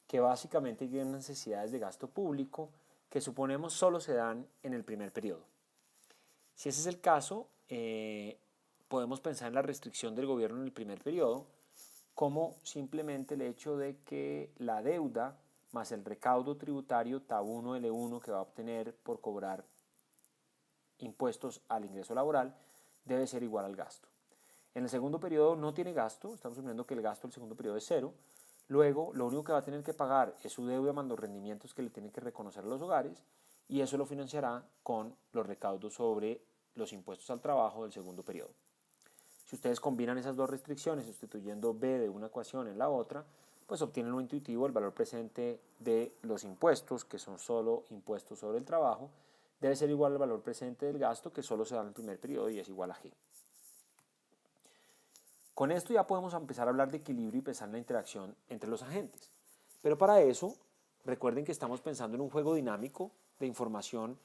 que básicamente tiene necesidades de gasto público que suponemos solo se dan en el primer periodo. Si ese es el caso, podemos pensar en la restricción del gobierno en el primer periodo como simplemente el hecho de que la deuda más el recaudo tributario TA1 L1 que va a obtener por cobrar impuestos al ingreso laboral debe ser igual al gasto. En el segundo periodo no tiene gasto, estamos suponiendo que el gasto del segundo periodo es cero. Luego, lo único que va a tener que pagar es su deuda más los rendimientos que le tienen que reconocer a los hogares y eso lo financiará con los recaudos sobre los impuestos al trabajo del segundo periodo. Si ustedes combinan esas 2 restricciones, sustituyendo B de una ecuación en la otra, pues obtienen lo intuitivo, el valor presente de los impuestos, que son solo impuestos sobre el trabajo, debe ser igual al valor presente del gasto, que solo se da en el primer periodo y es igual a G. Con esto ya podemos empezar a hablar de equilibrio y pensar en la interacción entre los agentes. Pero para eso, recuerden que estamos pensando en un juego dinámico de información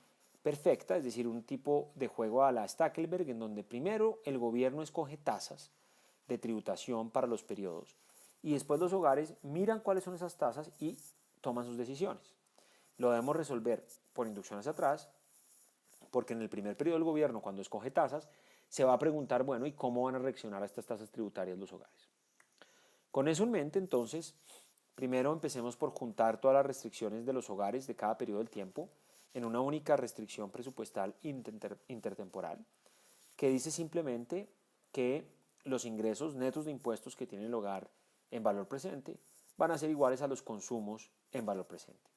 perfecta, es decir, un tipo de juego a la Stackelberg, en donde primero el gobierno escoge tasas de tributación para los periodos y después los hogares miran cuáles son esas tasas y toman sus decisiones. lo debemos resolver por inducción hacia atrás, porque en el primer periodo del gobierno, cuando escoge tasas, se va a preguntar, bueno, ¿y cómo van a reaccionar a estas tasas tributarias los hogares? Con eso en mente, entonces, primero empecemos por juntar todas las restricciones de los hogares de cada periodo del tiempo en una única restricción presupuestal intertemporal, que dice simplemente que los ingresos netos de impuestos que tiene el hogar en valor presente van a ser iguales a los consumos en valor presente.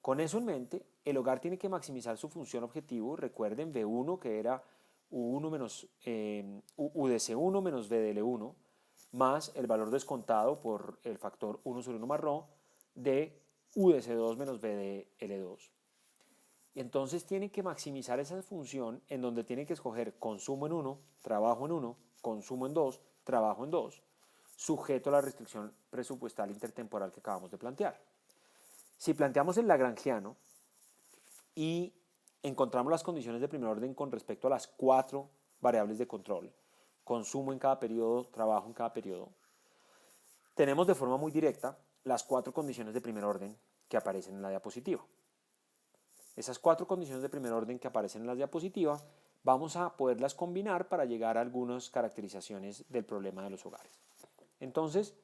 Con eso en mente, el hogar tiene que maximizar su función objetivo. Recuerden B1 que era U1 menos, UDC1 menos VDL1 más el valor descontado por el factor 1 sobre 1 más ρ de UDC2 menos VDL2. Y entonces tiene que maximizar esa función en donde tiene que escoger consumo en 1, trabajo en 1, consumo en 2, trabajo en 2, sujeto a la restricción presupuestal intertemporal que acabamos de plantear. Si planteamos el lagrangiano y encontramos las condiciones de primer orden con respecto a las 4 variables de control, consumo en cada periodo, trabajo en cada periodo, tenemos de forma muy directa las 4 condiciones de primer orden que aparecen en la diapositiva. Esas 4 condiciones de primer orden que aparecen en la diapositiva vamos a poderlas combinar para llegar a algunas caracterizaciones del problema de los hogares. Entonces,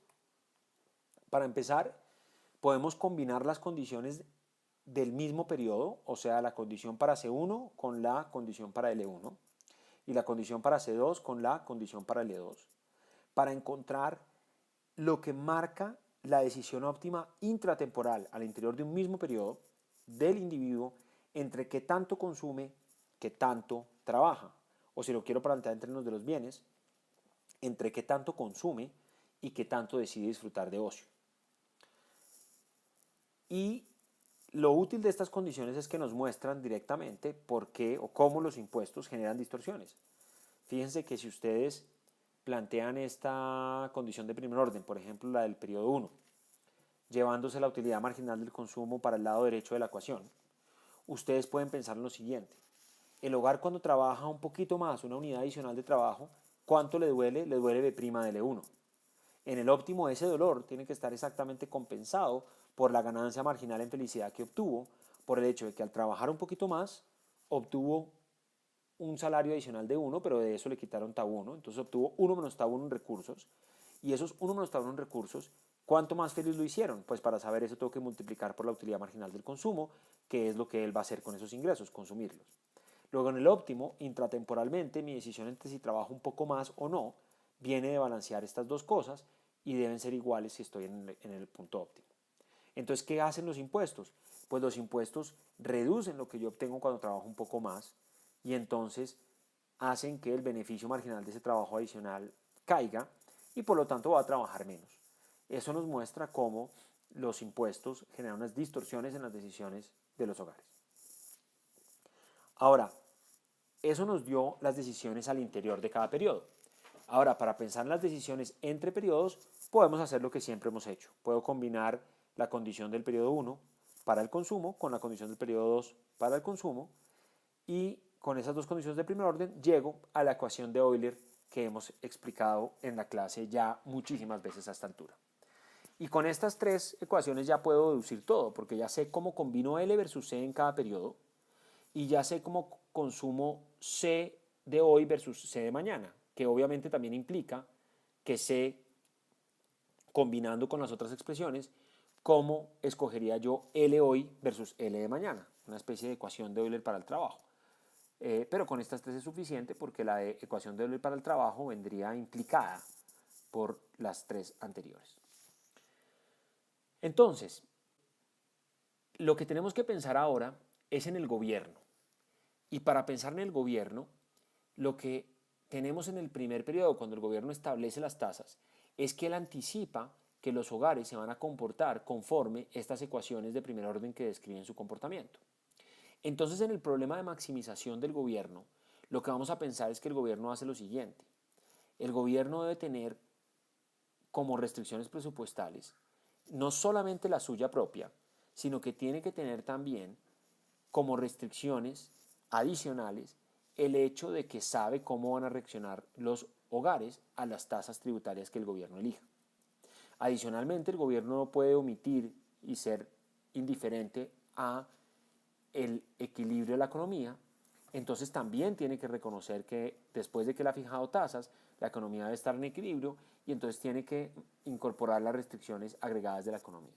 para empezar, podemos combinar las condiciones del mismo periodo, o sea, la condición para C1 con la condición para L1 y la condición para C2 con la condición para L2, para encontrar lo que marca la decisión óptima intratemporal al interior de un mismo periodo del individuo entre qué tanto consume, qué tanto trabaja, o si lo quiero plantear en términos de los bienes, entre qué tanto consume y qué tanto decide disfrutar de ocio. Y lo útil de estas condiciones es que nos muestran directamente por qué o cómo los impuestos generan distorsiones. Fíjense que si ustedes plantean esta condición de primer orden, por ejemplo la del periodo 1, llevándose la utilidad marginal del consumo para el lado derecho de la ecuación, ustedes pueden pensar en lo siguiente. El hogar cuando trabaja un poquito más, una unidad adicional de trabajo, ¿cuánto le duele? Le duele B' de L1. En el óptimo ese dolor tiene que estar exactamente compensado por la ganancia marginal en felicidad que obtuvo, por el hecho de que al trabajar un poquito más, obtuvo un salario adicional de 1, pero de eso le quitaron tab 1, entonces obtuvo 1 menos tab 1 en recursos, y esos 1 menos tab 1 en recursos, ¿cuánto más feliz lo hicieron? Pues para saber eso tengo que multiplicar por la utilidad marginal del consumo, que es lo que él va a hacer con esos ingresos, consumirlos. Luego en el óptimo, intratemporalmente, mi decisión entre si trabajo un poco más o no, viene de balancear estas dos cosas y deben ser iguales si estoy en el punto óptimo. Entonces, ¿qué hacen los impuestos? Pues los impuestos reducen lo que yo obtengo cuando trabajo un poco más y entonces hacen que el beneficio marginal de ese trabajo adicional caiga y por lo tanto va a trabajar menos. Eso nos muestra cómo los impuestos generan unas distorsiones en las decisiones de los hogares. Ahora, eso nos dio las decisiones al interior de cada periodo. Ahora, para pensar en las decisiones entre periodos, podemos hacer lo que siempre hemos hecho. Puedo combinar la condición del periodo 1 para el consumo con la condición del periodo 2 para el consumo y con esas dos condiciones de primer orden llego a la ecuación de Euler que hemos explicado en la clase ya muchísimas veces a esta altura. Y con estas tres ecuaciones ya puedo deducir todo, porque ya sé cómo combino L versus C en cada periodo y ya sé cómo consumo C de hoy versus C de mañana, que obviamente también implica que sé, combinando con las otras expresiones, cómo escogería yo L hoy versus L de mañana, una especie de ecuación de Euler para el trabajo. Pero con estas tres es suficiente porque la ecuación de Euler para el trabajo vendría implicada por las tres anteriores. Entonces, lo que tenemos que pensar ahora es en el gobierno. Y para pensar en el gobierno, lo que tenemos en el primer periodo, cuando el gobierno establece las tasas, es que él anticipa que los hogares se van a comportar conforme estas ecuaciones de primer orden que describen su comportamiento. Entonces, en el problema de maximización del gobierno, lo que vamos a pensar es que el gobierno hace lo siguiente. El gobierno debe tener como restricciones presupuestales no solamente la suya propia, sino que tiene que tener también como restricciones adicionales el hecho de que sabe cómo van a reaccionar los hogares a las tasas tributarias que el gobierno elija. Adicionalmente, el gobierno no puede omitir y ser indiferente a el equilibrio de la economía, entonces también tiene que reconocer que después de que le ha fijado tasas, la economía debe estar en equilibrio y entonces tiene que incorporar las restricciones agregadas de la economía.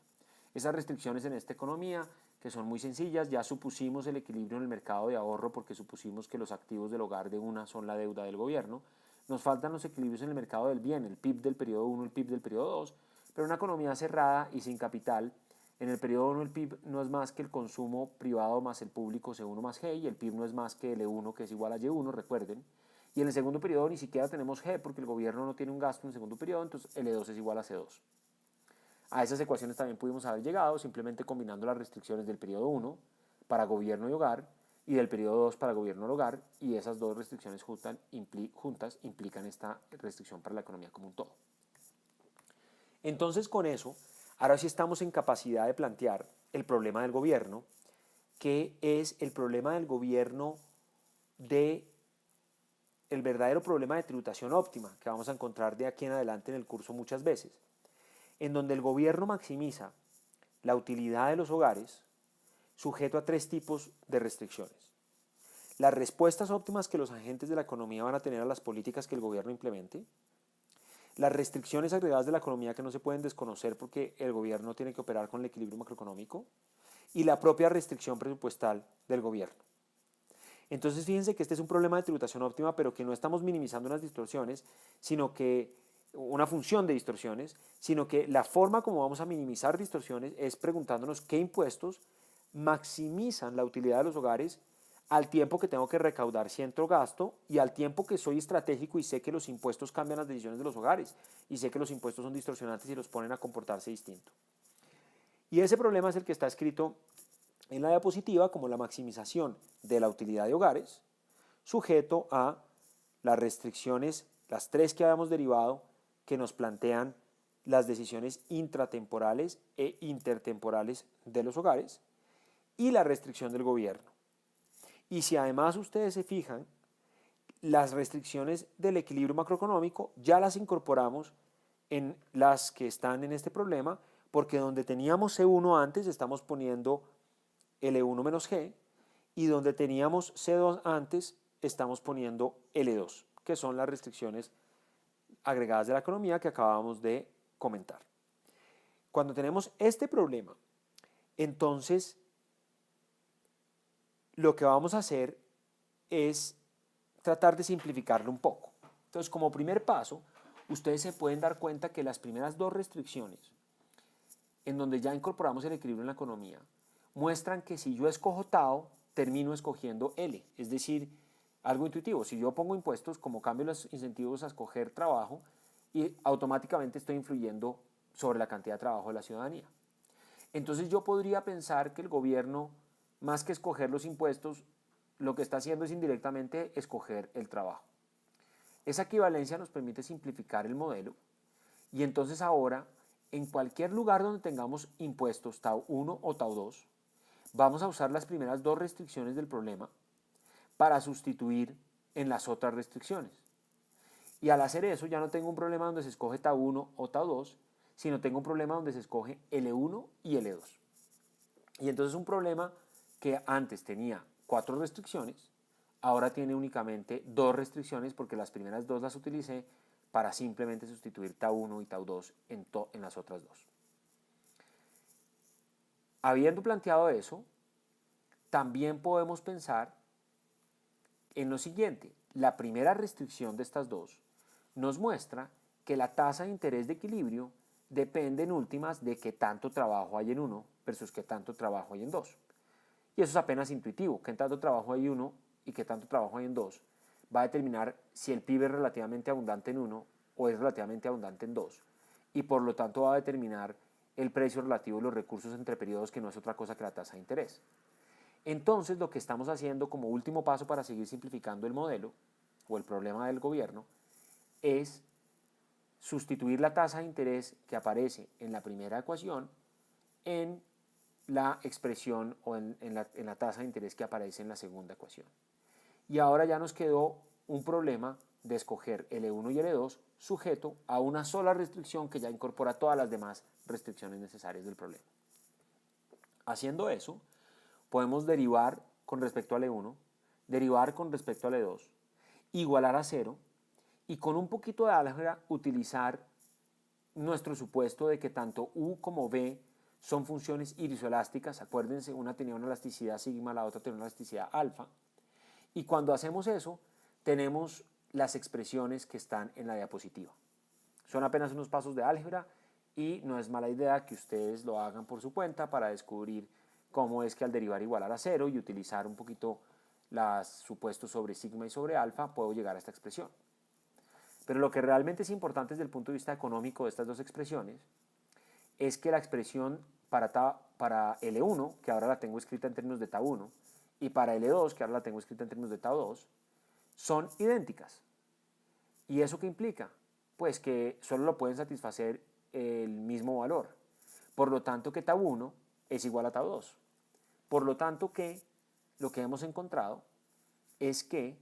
Esas restricciones en esta economía, que son muy sencillas, ya supusimos el equilibrio en el mercado de ahorro porque supusimos que los activos del hogar de una son la deuda del gobierno. Nos faltan los equilibrios en el mercado del bien, el PIB del periodo 1, el PIB del periodo 2, pero una economía cerrada y sin capital, en el periodo 1 el PIB no es más que el consumo privado más el público C1 más G y el PIB no es más que el E1 que es igual a Y1, recuerden. Y en el segundo periodo ni siquiera tenemos G porque el gobierno no tiene un gasto en el segundo periodo, entonces el E2 es igual a C2. A esas ecuaciones también pudimos haber llegado simplemente combinando las restricciones del periodo 1 para gobierno y hogar y del periodo 2 para gobierno y hogar, y esas dos restricciones juntas implican esta restricción para la economía como un todo. Entonces con eso, ahora sí estamos en capacidad de plantear el problema del gobierno, que es el problema del gobierno el verdadero problema de tributación óptima que vamos a encontrar de aquí en adelante en el curso muchas veces, en donde el gobierno maximiza la utilidad de los hogares sujeto a tres tipos de restricciones. Las respuestas óptimas que los agentes de la economía van a tener a las políticas que el gobierno implemente, las restricciones agregadas de la economía que no se pueden desconocer porque el gobierno tiene que operar con el equilibrio macroeconómico, y la propia restricción presupuestal del gobierno. Entonces fíjense que este es un problema de tributación óptima, pero que no estamos minimizando unas distorsiones, sino que una función de distorsiones, sino que la forma como vamos a minimizar distorsiones es preguntándonos qué impuestos maximizan la utilidad de los hogares al tiempo que tengo que recaudar cierto gasto y al tiempo que soy estratégico y sé que los impuestos cambian las decisiones de los hogares y sé que los impuestos son distorsionantes y los ponen a comportarse distinto. Y ese problema es el que está escrito en la diapositiva como la maximización de la utilidad de hogares sujeto a las restricciones, las tres que habíamos derivado, que nos plantean las decisiones intratemporales e intertemporales de los hogares y la restricción del gobierno. Y si además ustedes se fijan, las restricciones del equilibrio macroeconómico ya las incorporamos en las que están en este problema, porque donde teníamos C1 antes estamos poniendo L1 menos G, y donde teníamos C2 antes estamos poniendo L2, que son las restricciones agregadas de la economía que acabamos de comentar. Cuando tenemos este problema, entonces lo que vamos a hacer es tratar de simplificarlo un poco. Entonces, como primer paso, ustedes se pueden dar cuenta que las primeras dos restricciones, en donde ya incorporamos el equilibrio en la economía, muestran que si yo escojo Tao, termino escogiendo L, es decir, algo intuitivo. Si yo pongo impuestos, como cambio los incentivos a escoger trabajo, y automáticamente estoy influyendo sobre la cantidad de trabajo de la ciudadanía. Entonces yo podría pensar que el gobierno, más que escoger los impuestos, lo que está haciendo es indirectamente escoger el trabajo. Esa equivalencia nos permite simplificar el modelo y entonces ahora, en cualquier lugar donde tengamos impuestos Tau 1 o Tau 2, vamos a usar las primeras dos restricciones del problema para sustituir en las otras restricciones. Y al hacer eso ya no tengo un problema donde se escoge Tau 1 o Tau 2, sino tengo un problema donde se escoge L1 y L2. Y entonces un problema que antes tenía 4 restricciones, ahora tiene únicamente 2 restricciones porque las primeras 2 las utilicé para simplemente sustituir Tau 1 y Tau 2 en las otras 2. Habiendo planteado eso, también podemos pensar en lo siguiente. La primera restricción de estas dos nos muestra que la tasa de interés de equilibrio depende en últimas de qué tanto trabajo hay en uno versus qué tanto trabajo hay en dos. Y eso es apenas intuitivo, qué tanto trabajo hay en uno y qué tanto trabajo hay en dos va a determinar si el PIB es relativamente abundante en uno o es relativamente abundante en dos. Y por lo tanto va a determinar el precio relativo de los recursos entre periodos, que no es otra cosa que la tasa de interés. Entonces lo que estamos haciendo como último paso para seguir simplificando el modelo o el problema del gobierno es sustituir la tasa de interés que aparece en la primera ecuación en la expresión o en la tasa de interés que aparece en la segunda ecuación. Y ahora ya nos quedó un problema de escoger L1 y L2 sujeto a una sola restricción que ya incorpora todas las demás restricciones necesarias del problema. Haciendo eso, podemos derivar con respecto al E1, derivar con respecto al E2, igualar a 0 y con un poquito de álgebra utilizar nuestro supuesto de que tanto U como V son funciones isoelásticas. Acuérdense, una tenía una elasticidad sigma, la otra tenía una elasticidad alfa. Y cuando hacemos eso, tenemos las expresiones que están en la diapositiva. Son apenas unos pasos de álgebra y no es mala idea que ustedes lo hagan por su cuenta para descubrir cómo es que al derivar igualar a 0 y utilizar un poquito los supuestos sobre sigma y sobre alfa, puedo llegar a esta expresión. Pero lo que realmente es importante desde el punto de vista económico de estas dos expresiones es que la expresión para L1, que ahora la tengo escrita en términos de tau 1, y para L2, que ahora la tengo escrita en términos de tau 2, son idénticas. ¿Y eso qué implica? Pues que solo lo pueden satisfacer el mismo valor. Por lo tanto que tau 1 es igual a tau 2. Por lo tanto que lo que hemos encontrado es que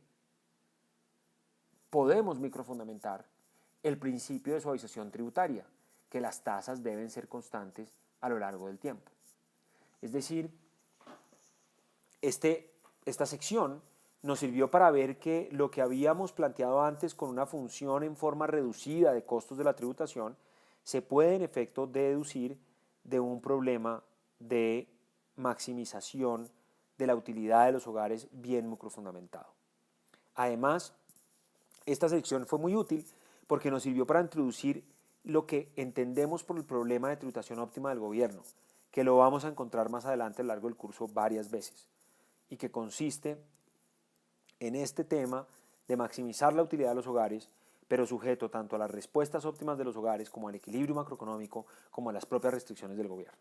podemos microfundamentar el principio de suavización tributaria, que las tasas deben ser constantes a lo largo del tiempo. Es decir, esta sección nos sirvió para ver que lo que habíamos planteado antes con una función en forma reducida de costos de la tributación se puede en efecto deducir de un problema de maximización de la utilidad de los hogares bien microfundamentado. Además, esta sección fue muy útil porque nos sirvió para introducir lo que entendemos por el problema de tributación óptima del gobierno, que lo vamos a encontrar más adelante a lo largo del curso varias veces, y que consiste en este tema de maximizar la utilidad de los hogares, pero sujeto tanto a las respuestas óptimas de los hogares como al equilibrio macroeconómico, como a las propias restricciones del gobierno.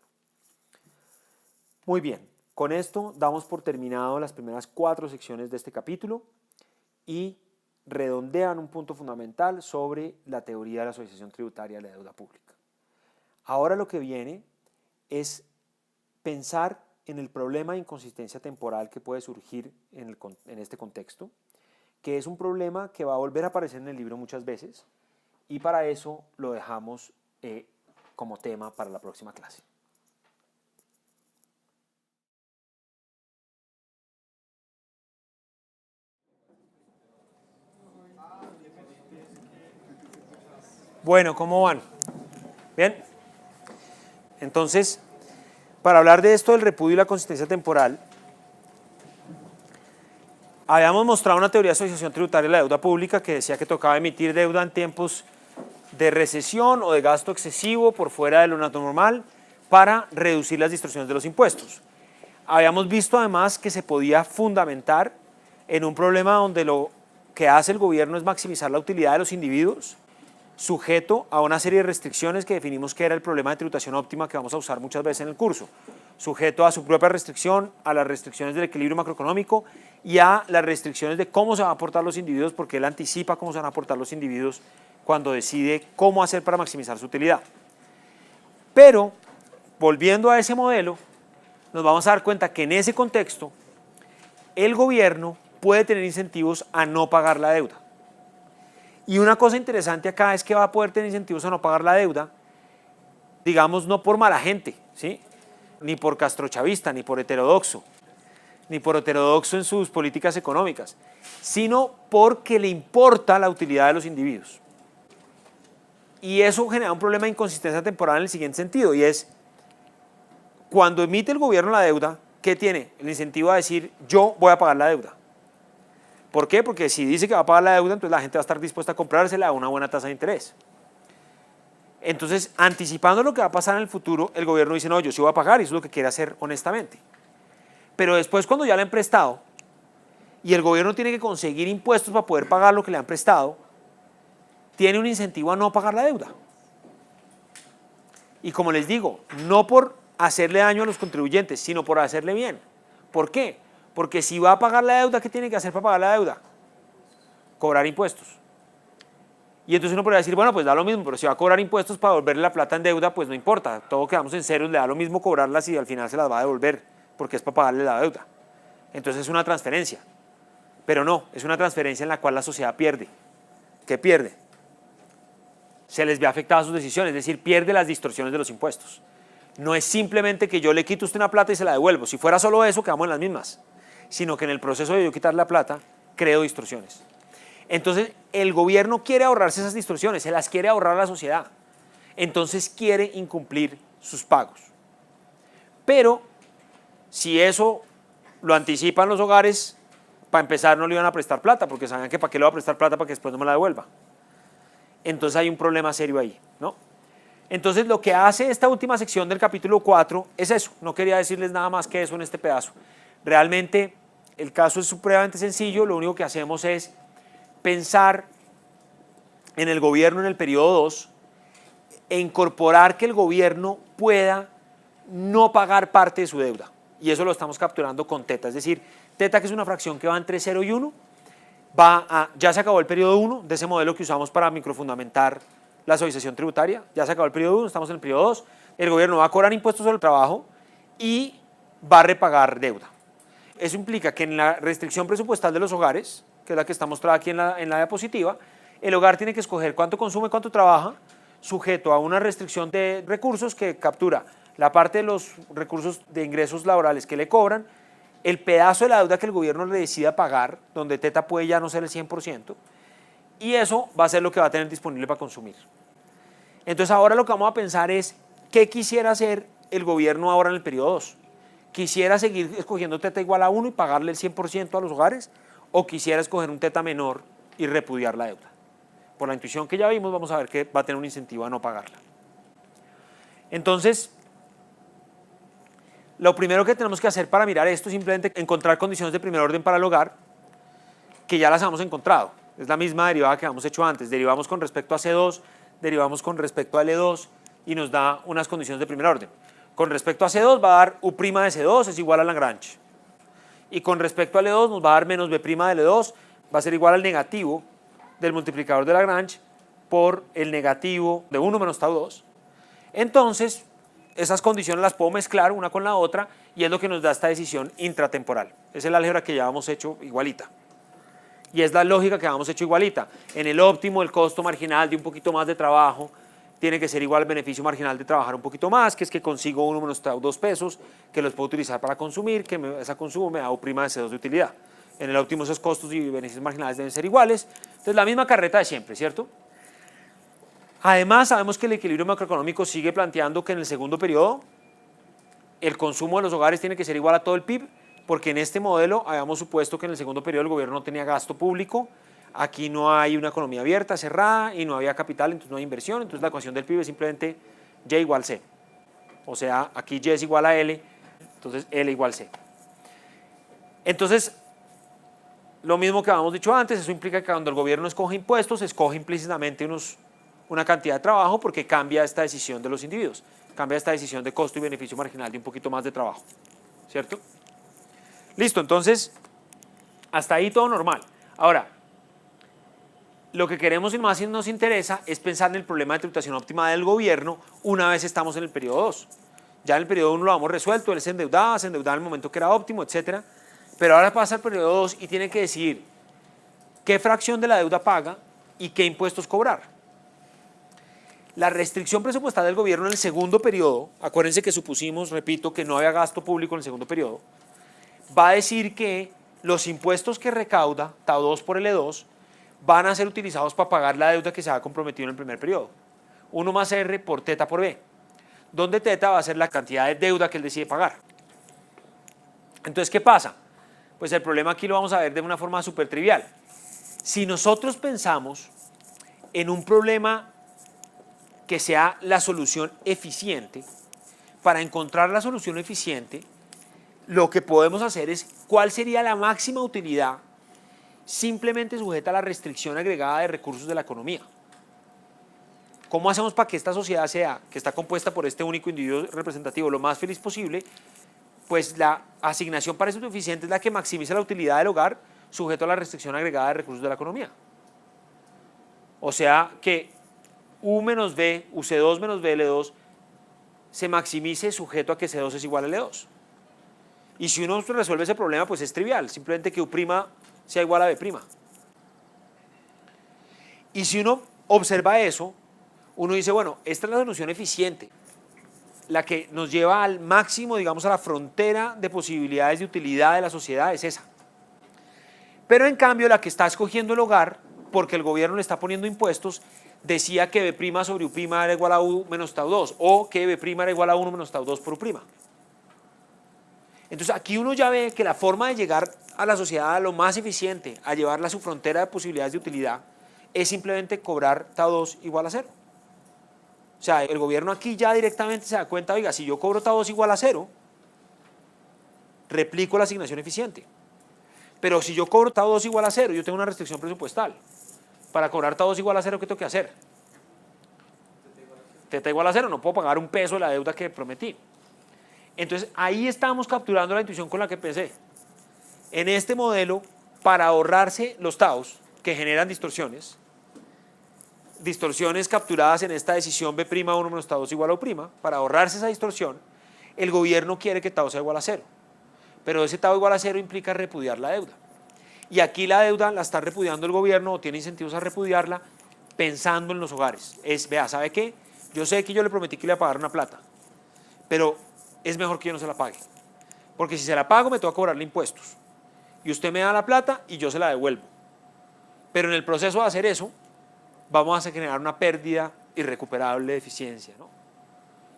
Muy bien, con esto damos por terminado las primeras 4 secciones de este capítulo y redondean un punto fundamental sobre la teoría de la asociación tributaria de la deuda pública. Ahora lo que viene es pensar en el problema de inconsistencia temporal que puede surgir en este contexto, que es un problema que va a volver a aparecer en el libro muchas veces, y para eso lo dejamos como tema para la próxima clase. Bueno, ¿cómo van? ¿Bien? Entonces, para hablar de esto del repudio y la consistencia temporal, habíamos mostrado una teoría de asociación tributaria de la deuda pública que decía que tocaba emitir deuda en tiempos de recesión o de gasto excesivo por fuera de lo normal para reducir las distorsiones de los impuestos. Habíamos visto además que se podía fundamentar en un problema donde lo que hace el gobierno es maximizar la utilidad de los individuos, sujeto a una serie de restricciones que definimos que era el problema de tributación óptima que vamos a usar muchas veces en el curso, sujeto a su propia restricción, a las restricciones del equilibrio macroeconómico y a las restricciones de cómo se van a aportar los individuos, porque él anticipa cómo se van a aportar los individuos cuando decide cómo hacer para maximizar su utilidad. Pero, volviendo a ese modelo, nos vamos a dar cuenta que en ese contexto el gobierno puede tener incentivos a no pagar la deuda. Y una cosa interesante acá es que va a poder tener incentivos a no pagar la deuda, digamos, no por mala gente, ¿sí? Ni por castrochavista, ni por heterodoxo en sus políticas económicas, sino porque le importa la utilidad de los individuos. Y eso genera un problema de inconsistencia temporal en el siguiente sentido, y es, cuando emite el gobierno la deuda, ¿qué tiene? El incentivo a decir, yo voy a pagar la deuda. ¿Por qué? Porque si dice que va a pagar la deuda, entonces la gente va a estar dispuesta a comprársela a una buena tasa de interés. Entonces, anticipando lo que va a pasar en el futuro, el gobierno dice, no, yo sí voy a pagar, y eso es lo que quiere hacer honestamente. Pero después, cuando ya le han prestado, y el gobierno tiene que conseguir impuestos para poder pagar lo que le han prestado, tiene un incentivo a no pagar la deuda. Y como les digo, no por hacerle daño a los contribuyentes, sino por hacerle bien. ¿Por qué? Porque si va a pagar la deuda, ¿qué tiene que hacer para pagar la deuda? Cobrar impuestos. Y entonces uno podría decir, bueno, pues da lo mismo, pero si va a cobrar impuestos para devolverle la plata en deuda, pues no importa, todo quedamos en ceros, le da lo mismo cobrarlas y al final se las va a devolver, porque es para pagarle la deuda. Entonces es una transferencia. Pero no, es una transferencia en la cual la sociedad pierde. ¿Qué pierde? Se les ve afectadas sus decisiones, es decir, pierde las distorsiones de los impuestos. no es simplemente que yo le quito a usted una plata y se la devuelvo. Si fuera solo eso, quedamos en las mismas. Sino que en el proceso de yo quitar la plata, creo distorsiones. Entonces, el gobierno quiere ahorrarse esas distorsiones, se las quiere ahorrar a la sociedad. Entonces, quiere incumplir sus pagos. Pero, si eso lo anticipan los hogares, para empezar no le iban a prestar plata, porque sabían que para qué le va a prestar plata para que después no me la devuelva. Entonces, hay un problema serio ahí, ¿no? Entonces, lo que hace esta última sección del capítulo 4 es eso. No quería decirles nada más que eso en este pedazo. Realmente, el caso es supremamente sencillo. Lo único que hacemos es pensar en el gobierno en el periodo 2 e incorporar que el gobierno pueda no pagar parte de su deuda. Y eso lo estamos capturando con teta. Es decir, teta, que es una fracción que va entre 0 y 1, ya se acabó el periodo 1 de ese modelo que usamos para microfundamentar la suavización tributaria, ya se acabó el periodo 1, estamos en el periodo 2, el gobierno va a cobrar impuestos sobre el trabajo y va a repagar deuda. Eso implica que en la restricción presupuestal de los hogares, que es la que está mostrada aquí en la diapositiva, el hogar tiene que escoger cuánto consume, cuánto trabaja, sujeto a una restricción de recursos que captura la parte de los recursos de ingresos laborales que le cobran, el pedazo de la deuda que el gobierno le decida pagar, donde teta puede ya no ser el 100%, y eso va a ser lo que va a tener disponible para consumir. Entonces ahora lo que vamos a pensar es, ¿qué quisiera hacer el gobierno ahora en el periodo 2? ¿Quisiera seguir escogiendo teta igual a 1 y pagarle el 100% a los hogares? ¿O quisiera escoger un teta menor y repudiar la deuda? Por la intuición que ya vimos, vamos a ver que va a tener un incentivo a no pagarla. Entonces, lo primero que tenemos que hacer para mirar esto es simplemente encontrar condiciones de primer orden para el hogar, que ya las hemos encontrado. Es la misma derivada que hemos hecho antes. Derivamos con respecto a C2, derivamos con respecto a L2 y nos da unas condiciones de primer orden. Con respecto a C2 va a dar U' de C2 es igual a Lagrange. Y con respecto a L2 nos va a dar menos B' de L2, va a ser igual al negativo del multiplicador de Lagrange por el negativo de 1 menos tau 2. Entonces, esas condiciones las puedo mezclar una con la otra y es lo que nos da esta decisión intratemporal. Es el álgebra que ya hemos hecho igualita. Y es la lógica que habíamos hecho igualita. En el óptimo, el costo marginal de un poquito más de trabajo tiene que ser igual al beneficio marginal de trabajar un poquito más, que es que consigo 1 menos tau 2 pesos, que los puedo utilizar para consumir, que ese consumo me da U' de C2 de utilidad. En el óptimo esos costos y beneficios marginales deben ser iguales. Entonces la misma carreta de siempre, ¿cierto? Además sabemos que el equilibrio macroeconómico sigue planteando que en el segundo periodo el consumo de los hogares tiene que ser igual a todo el PIB, porque en este modelo habíamos supuesto que en el segundo periodo el gobierno no tenía gasto público, aquí no hay una economía abierta, cerrada, y no había capital, entonces no hay inversión, entonces la ecuación del PIB es simplemente Y igual C. O sea, aquí Y es igual a L, entonces L igual C. Entonces, lo mismo que habíamos dicho antes, eso implica que cuando el gobierno escoge impuestos, escoge implícitamente una cantidad de trabajo porque cambia esta decisión de los individuos, cambia esta decisión de costo y beneficio marginal de un poquito más de trabajo, ¿cierto? Listo, entonces, hasta ahí todo normal. Ahora, lo que queremos y más nos interesa es pensar en el problema de tributación óptima del gobierno una vez estamos en el periodo 2. Ya en el periodo 1 lo hemos resuelto, él se endeudaba en el momento que era óptimo, etcétera. Pero ahora pasa al periodo 2 y tiene que decidir qué fracción de la deuda paga y qué impuestos cobrar. La restricción presupuestal del gobierno en el segundo periodo, acuérdense que supusimos, repito, que no había gasto público en el segundo periodo, va a decir que los impuestos que recauda tau 2 por L2 van a ser utilizados para pagar la deuda que se ha comprometido en el primer periodo. 1 más R por teta por B, donde teta va a ser la cantidad de deuda que él decide pagar. Entonces, ¿qué pasa? Pues el problema aquí lo vamos a ver de una forma súper trivial. Si nosotros pensamos en un problema que sea la solución eficiente, para encontrar la solución eficiente, lo que podemos hacer es cuál sería la máxima utilidad simplemente sujeta a la restricción agregada de recursos de la economía. ¿Cómo hacemos para que esta sociedad sea, que está compuesta por este único individuo representativo, lo más feliz posible? Pues la asignación para eso eficiente es la que maximiza la utilidad del hogar sujeto a la restricción agregada de recursos de la economía. O sea que U menos B, UC2 menos BL2 se maximice sujeto a que C2 es igual a L2. Y si uno resuelve ese problema, pues es trivial, simplemente que U' sea igual a B'. Y si uno observa eso, uno dice, bueno, esta es la solución eficiente. la que nos lleva al máximo, digamos, a la frontera de posibilidades de utilidad de la sociedad es esa. Pero en cambio la que está escogiendo el hogar, porque el gobierno le está poniendo impuestos, decía que B' sobre U' era igual a U menos tau 2, o que B' era igual a 1 menos tau 2 por U'. Entonces aquí uno ya ve que la forma de llegar a la sociedad a lo más eficiente, a llevarla a su frontera de posibilidades de utilidad, es simplemente cobrar tau 2 igual a 0. O sea, el gobierno aquí ya directamente se da cuenta, oiga, si yo cobro tau 2 igual a 0, replico la asignación eficiente. Pero si yo cobro tau 2 igual a 0, yo tengo una restricción presupuestal. Para cobrar tau 2 igual a 0, ¿qué tengo que hacer? Teta igual a 0, no puedo pagar un peso de la deuda que prometí. Entonces, ahí estamos capturando la intuición con la que empecé. En este modelo, para ahorrarse los taus que generan distorsiones capturadas en esta decisión B'1 menos tau 2 igual a U', para ahorrarse esa distorsión, el gobierno quiere que tau sea igual a 0. Pero ese tau igual a 0 implica repudiar la deuda. Y aquí la deuda la está repudiando el gobierno o tiene incentivos a repudiarla pensando en los hogares. Vea, ¿sabe qué? Yo sé que yo le prometí que le iba a pagar una plata, pero es mejor que yo no se la pague. Porque si se la pago me tengo que cobrarle impuestos. Y usted me da la plata y yo se la devuelvo. Pero en el proceso de hacer eso, vamos a generar una pérdida irrecuperable de eficiencia, ¿no?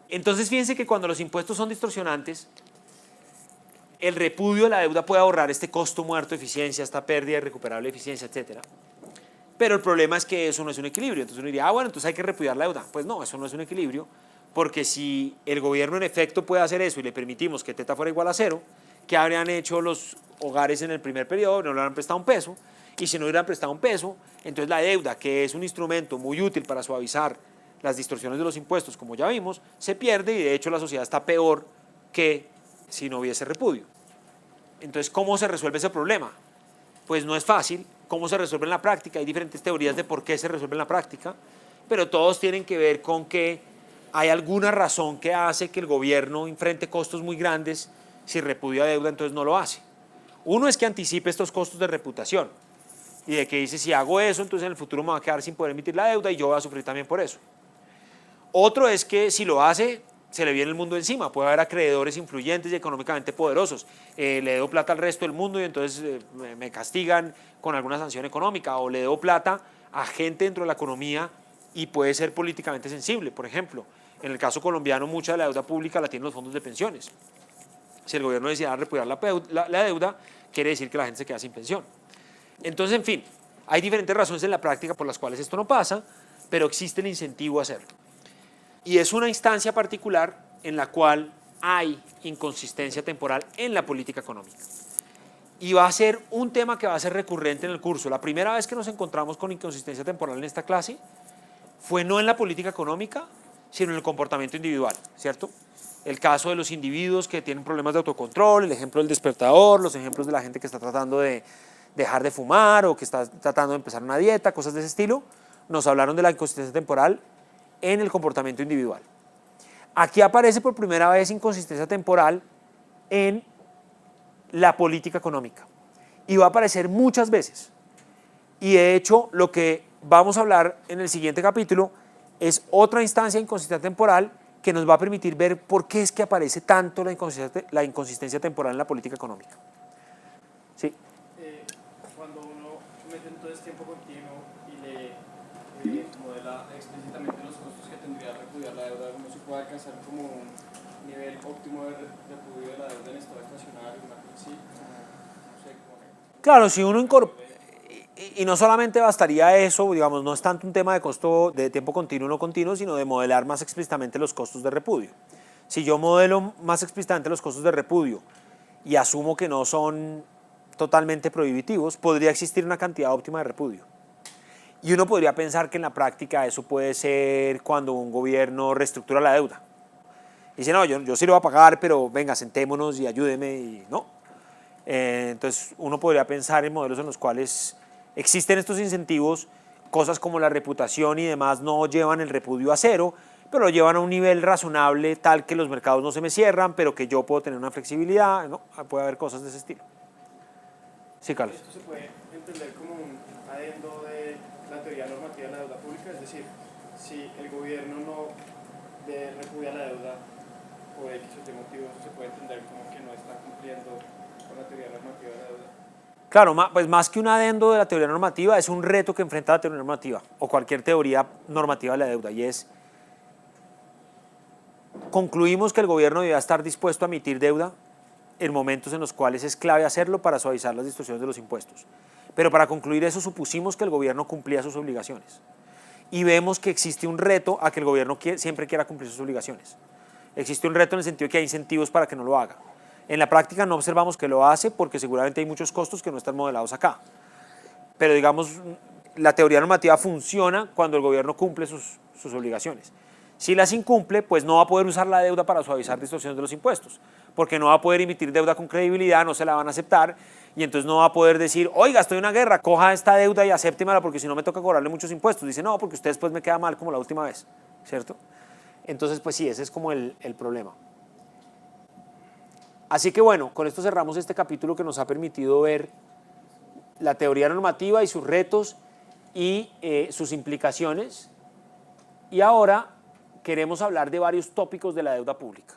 Entonces fíjense que cuando los impuestos son distorsionantes, el repudio de la deuda puede ahorrar este costo muerto de eficiencia, esta pérdida irrecuperable de eficiencia, etc. Pero el problema es que eso no es un equilibrio. Entonces uno diría, bueno, entonces hay que repudiar la deuda. Pues no, eso no es un equilibrio, porque si el gobierno en efecto puede hacer eso y le permitimos que teta fuera igual a 0, ¿qué habrían hecho los hogares en el primer periodo? No le hubieran prestado un peso, y si no hubieran prestado un peso, entonces la deuda, que es un instrumento muy útil para suavizar las distorsiones de los impuestos, como ya vimos, se pierde y de hecho la sociedad está peor que si no hubiese repudio. Entonces, ¿cómo se resuelve ese problema? Pues no es fácil. ¿Cómo se resuelve en la práctica? Hay diferentes teorías de por qué se resuelve en la práctica, pero todos tienen que ver con que hay alguna razón que hace que el gobierno enfrente costos muy grandes. Si repudia deuda, entonces no lo hace. Uno es que anticipe estos costos de reputación y de que dice, si hago eso, entonces en el futuro me va a quedar sin poder emitir la deuda y yo voy a sufrir también por eso. Otro es que si lo hace, se le viene el mundo encima. Puede haber acreedores influyentes y económicamente poderosos. Le debo plata al resto del mundo y entonces me castigan con alguna sanción económica, o le debo plata a gente dentro de la economía y puede ser políticamente sensible. Por ejemplo, en el caso colombiano, mucha de la deuda pública la tienen los fondos de pensiones. Si el gobierno decide repudiar la deuda, quiere decir que la gente se queda sin pensión. Entonces, en fin, hay diferentes razones en la práctica por las cuales esto no pasa, pero existe el incentivo a hacerlo. Y es una instancia particular en la cual hay inconsistencia temporal en la política económica. Y va a ser un tema que va a ser recurrente en el curso. La primera vez que nos encontramos con inconsistencia temporal en esta clase fue no en la política económica, sino en el comportamiento individual, ¿cierto? El caso de los individuos que tienen problemas de autocontrol, el ejemplo del despertador, los ejemplos de la gente que está tratando de dejar de fumar o que está tratando de empezar una dieta, cosas de ese estilo, nos hablaron de la inconsistencia temporal en el comportamiento individual. Aquí aparece por primera vez inconsistencia temporal en la política económica y va a aparecer muchas veces. Y de hecho, lo que vamos a hablar en el siguiente capítulo es otra instancia de inconsistencia temporal que nos va a permitir ver por qué es que aparece tanto la inconsistencia temporal en la política económica. Sí. Cuando uno mete entonces tiempo continuo y le modela explícitamente los costos que tendría repudiar la deuda, uno se puede alcanzar como un nivel óptimo de repudio de la deuda en estado estacionario, una cosa así, no sé cómo. Claro, si uno incorpora, y no solamente bastaría eso, digamos, no es tanto un tema de costo de tiempo continuo o no continuo, sino de modelar más explícitamente los costos de repudio. Si yo modelo más explícitamente los costos de repudio y asumo que no son totalmente prohibitivos, podría existir una cantidad óptima de repudio. Y uno podría pensar que en la práctica eso puede ser cuando un gobierno reestructura la deuda. Dice, no, yo sí lo voy a pagar, pero venga, sentémonos y ayúdeme, y no. Entonces uno podría pensar en modelos en los cuales existen estos incentivos, cosas como la reputación y demás no llevan el repudio a 0, pero lo llevan a un nivel razonable tal que los mercados no se me cierran, pero que yo puedo tener una flexibilidad, ¿no? Puede haber cosas de ese estilo. Sí, Carlos. Esto se puede entender como un adendo de la teoría normativa de la deuda pública, es decir, si el gobierno no repudia la deuda por X o Y motivos se puede entender como que no está cumpliendo con la teoría normativa de la deuda. Claro, pues más que un adendo de la teoría normativa, es un reto que enfrenta la teoría normativa o cualquier teoría normativa de la deuda, y es: concluimos que el gobierno debe estar dispuesto a emitir deuda en momentos en los cuales es clave hacerlo para suavizar las distorsiones de los impuestos. Pero para concluir eso supusimos que el gobierno cumplía sus obligaciones. Y vemos que existe un reto a que el gobierno siempre quiera cumplir sus obligaciones. Existe un reto en el sentido de que hay incentivos para que no lo haga. En la práctica no observamos que lo hace porque seguramente hay muchos costos que no están modelados acá. Pero digamos, la teoría normativa funciona cuando el gobierno cumple sus obligaciones. Si las incumple, pues no va a poder usar la deuda para suavizar distorsiones de los impuestos, porque no va a poder emitir deuda con credibilidad, no se la van a aceptar, y entonces no va a poder decir: oiga, estoy en una guerra, coja esta deuda y acéptemela porque si no me toca cobrarle muchos impuestos. Dice: no, porque usted después me queda mal como la última vez, ¿cierto? Entonces, pues sí, ese es como el problema. Así que bueno, con esto cerramos este capítulo que nos ha permitido ver la teoría normativa y sus retos y sus implicaciones. Y ahora queremos hablar de varios tópicos de la deuda pública.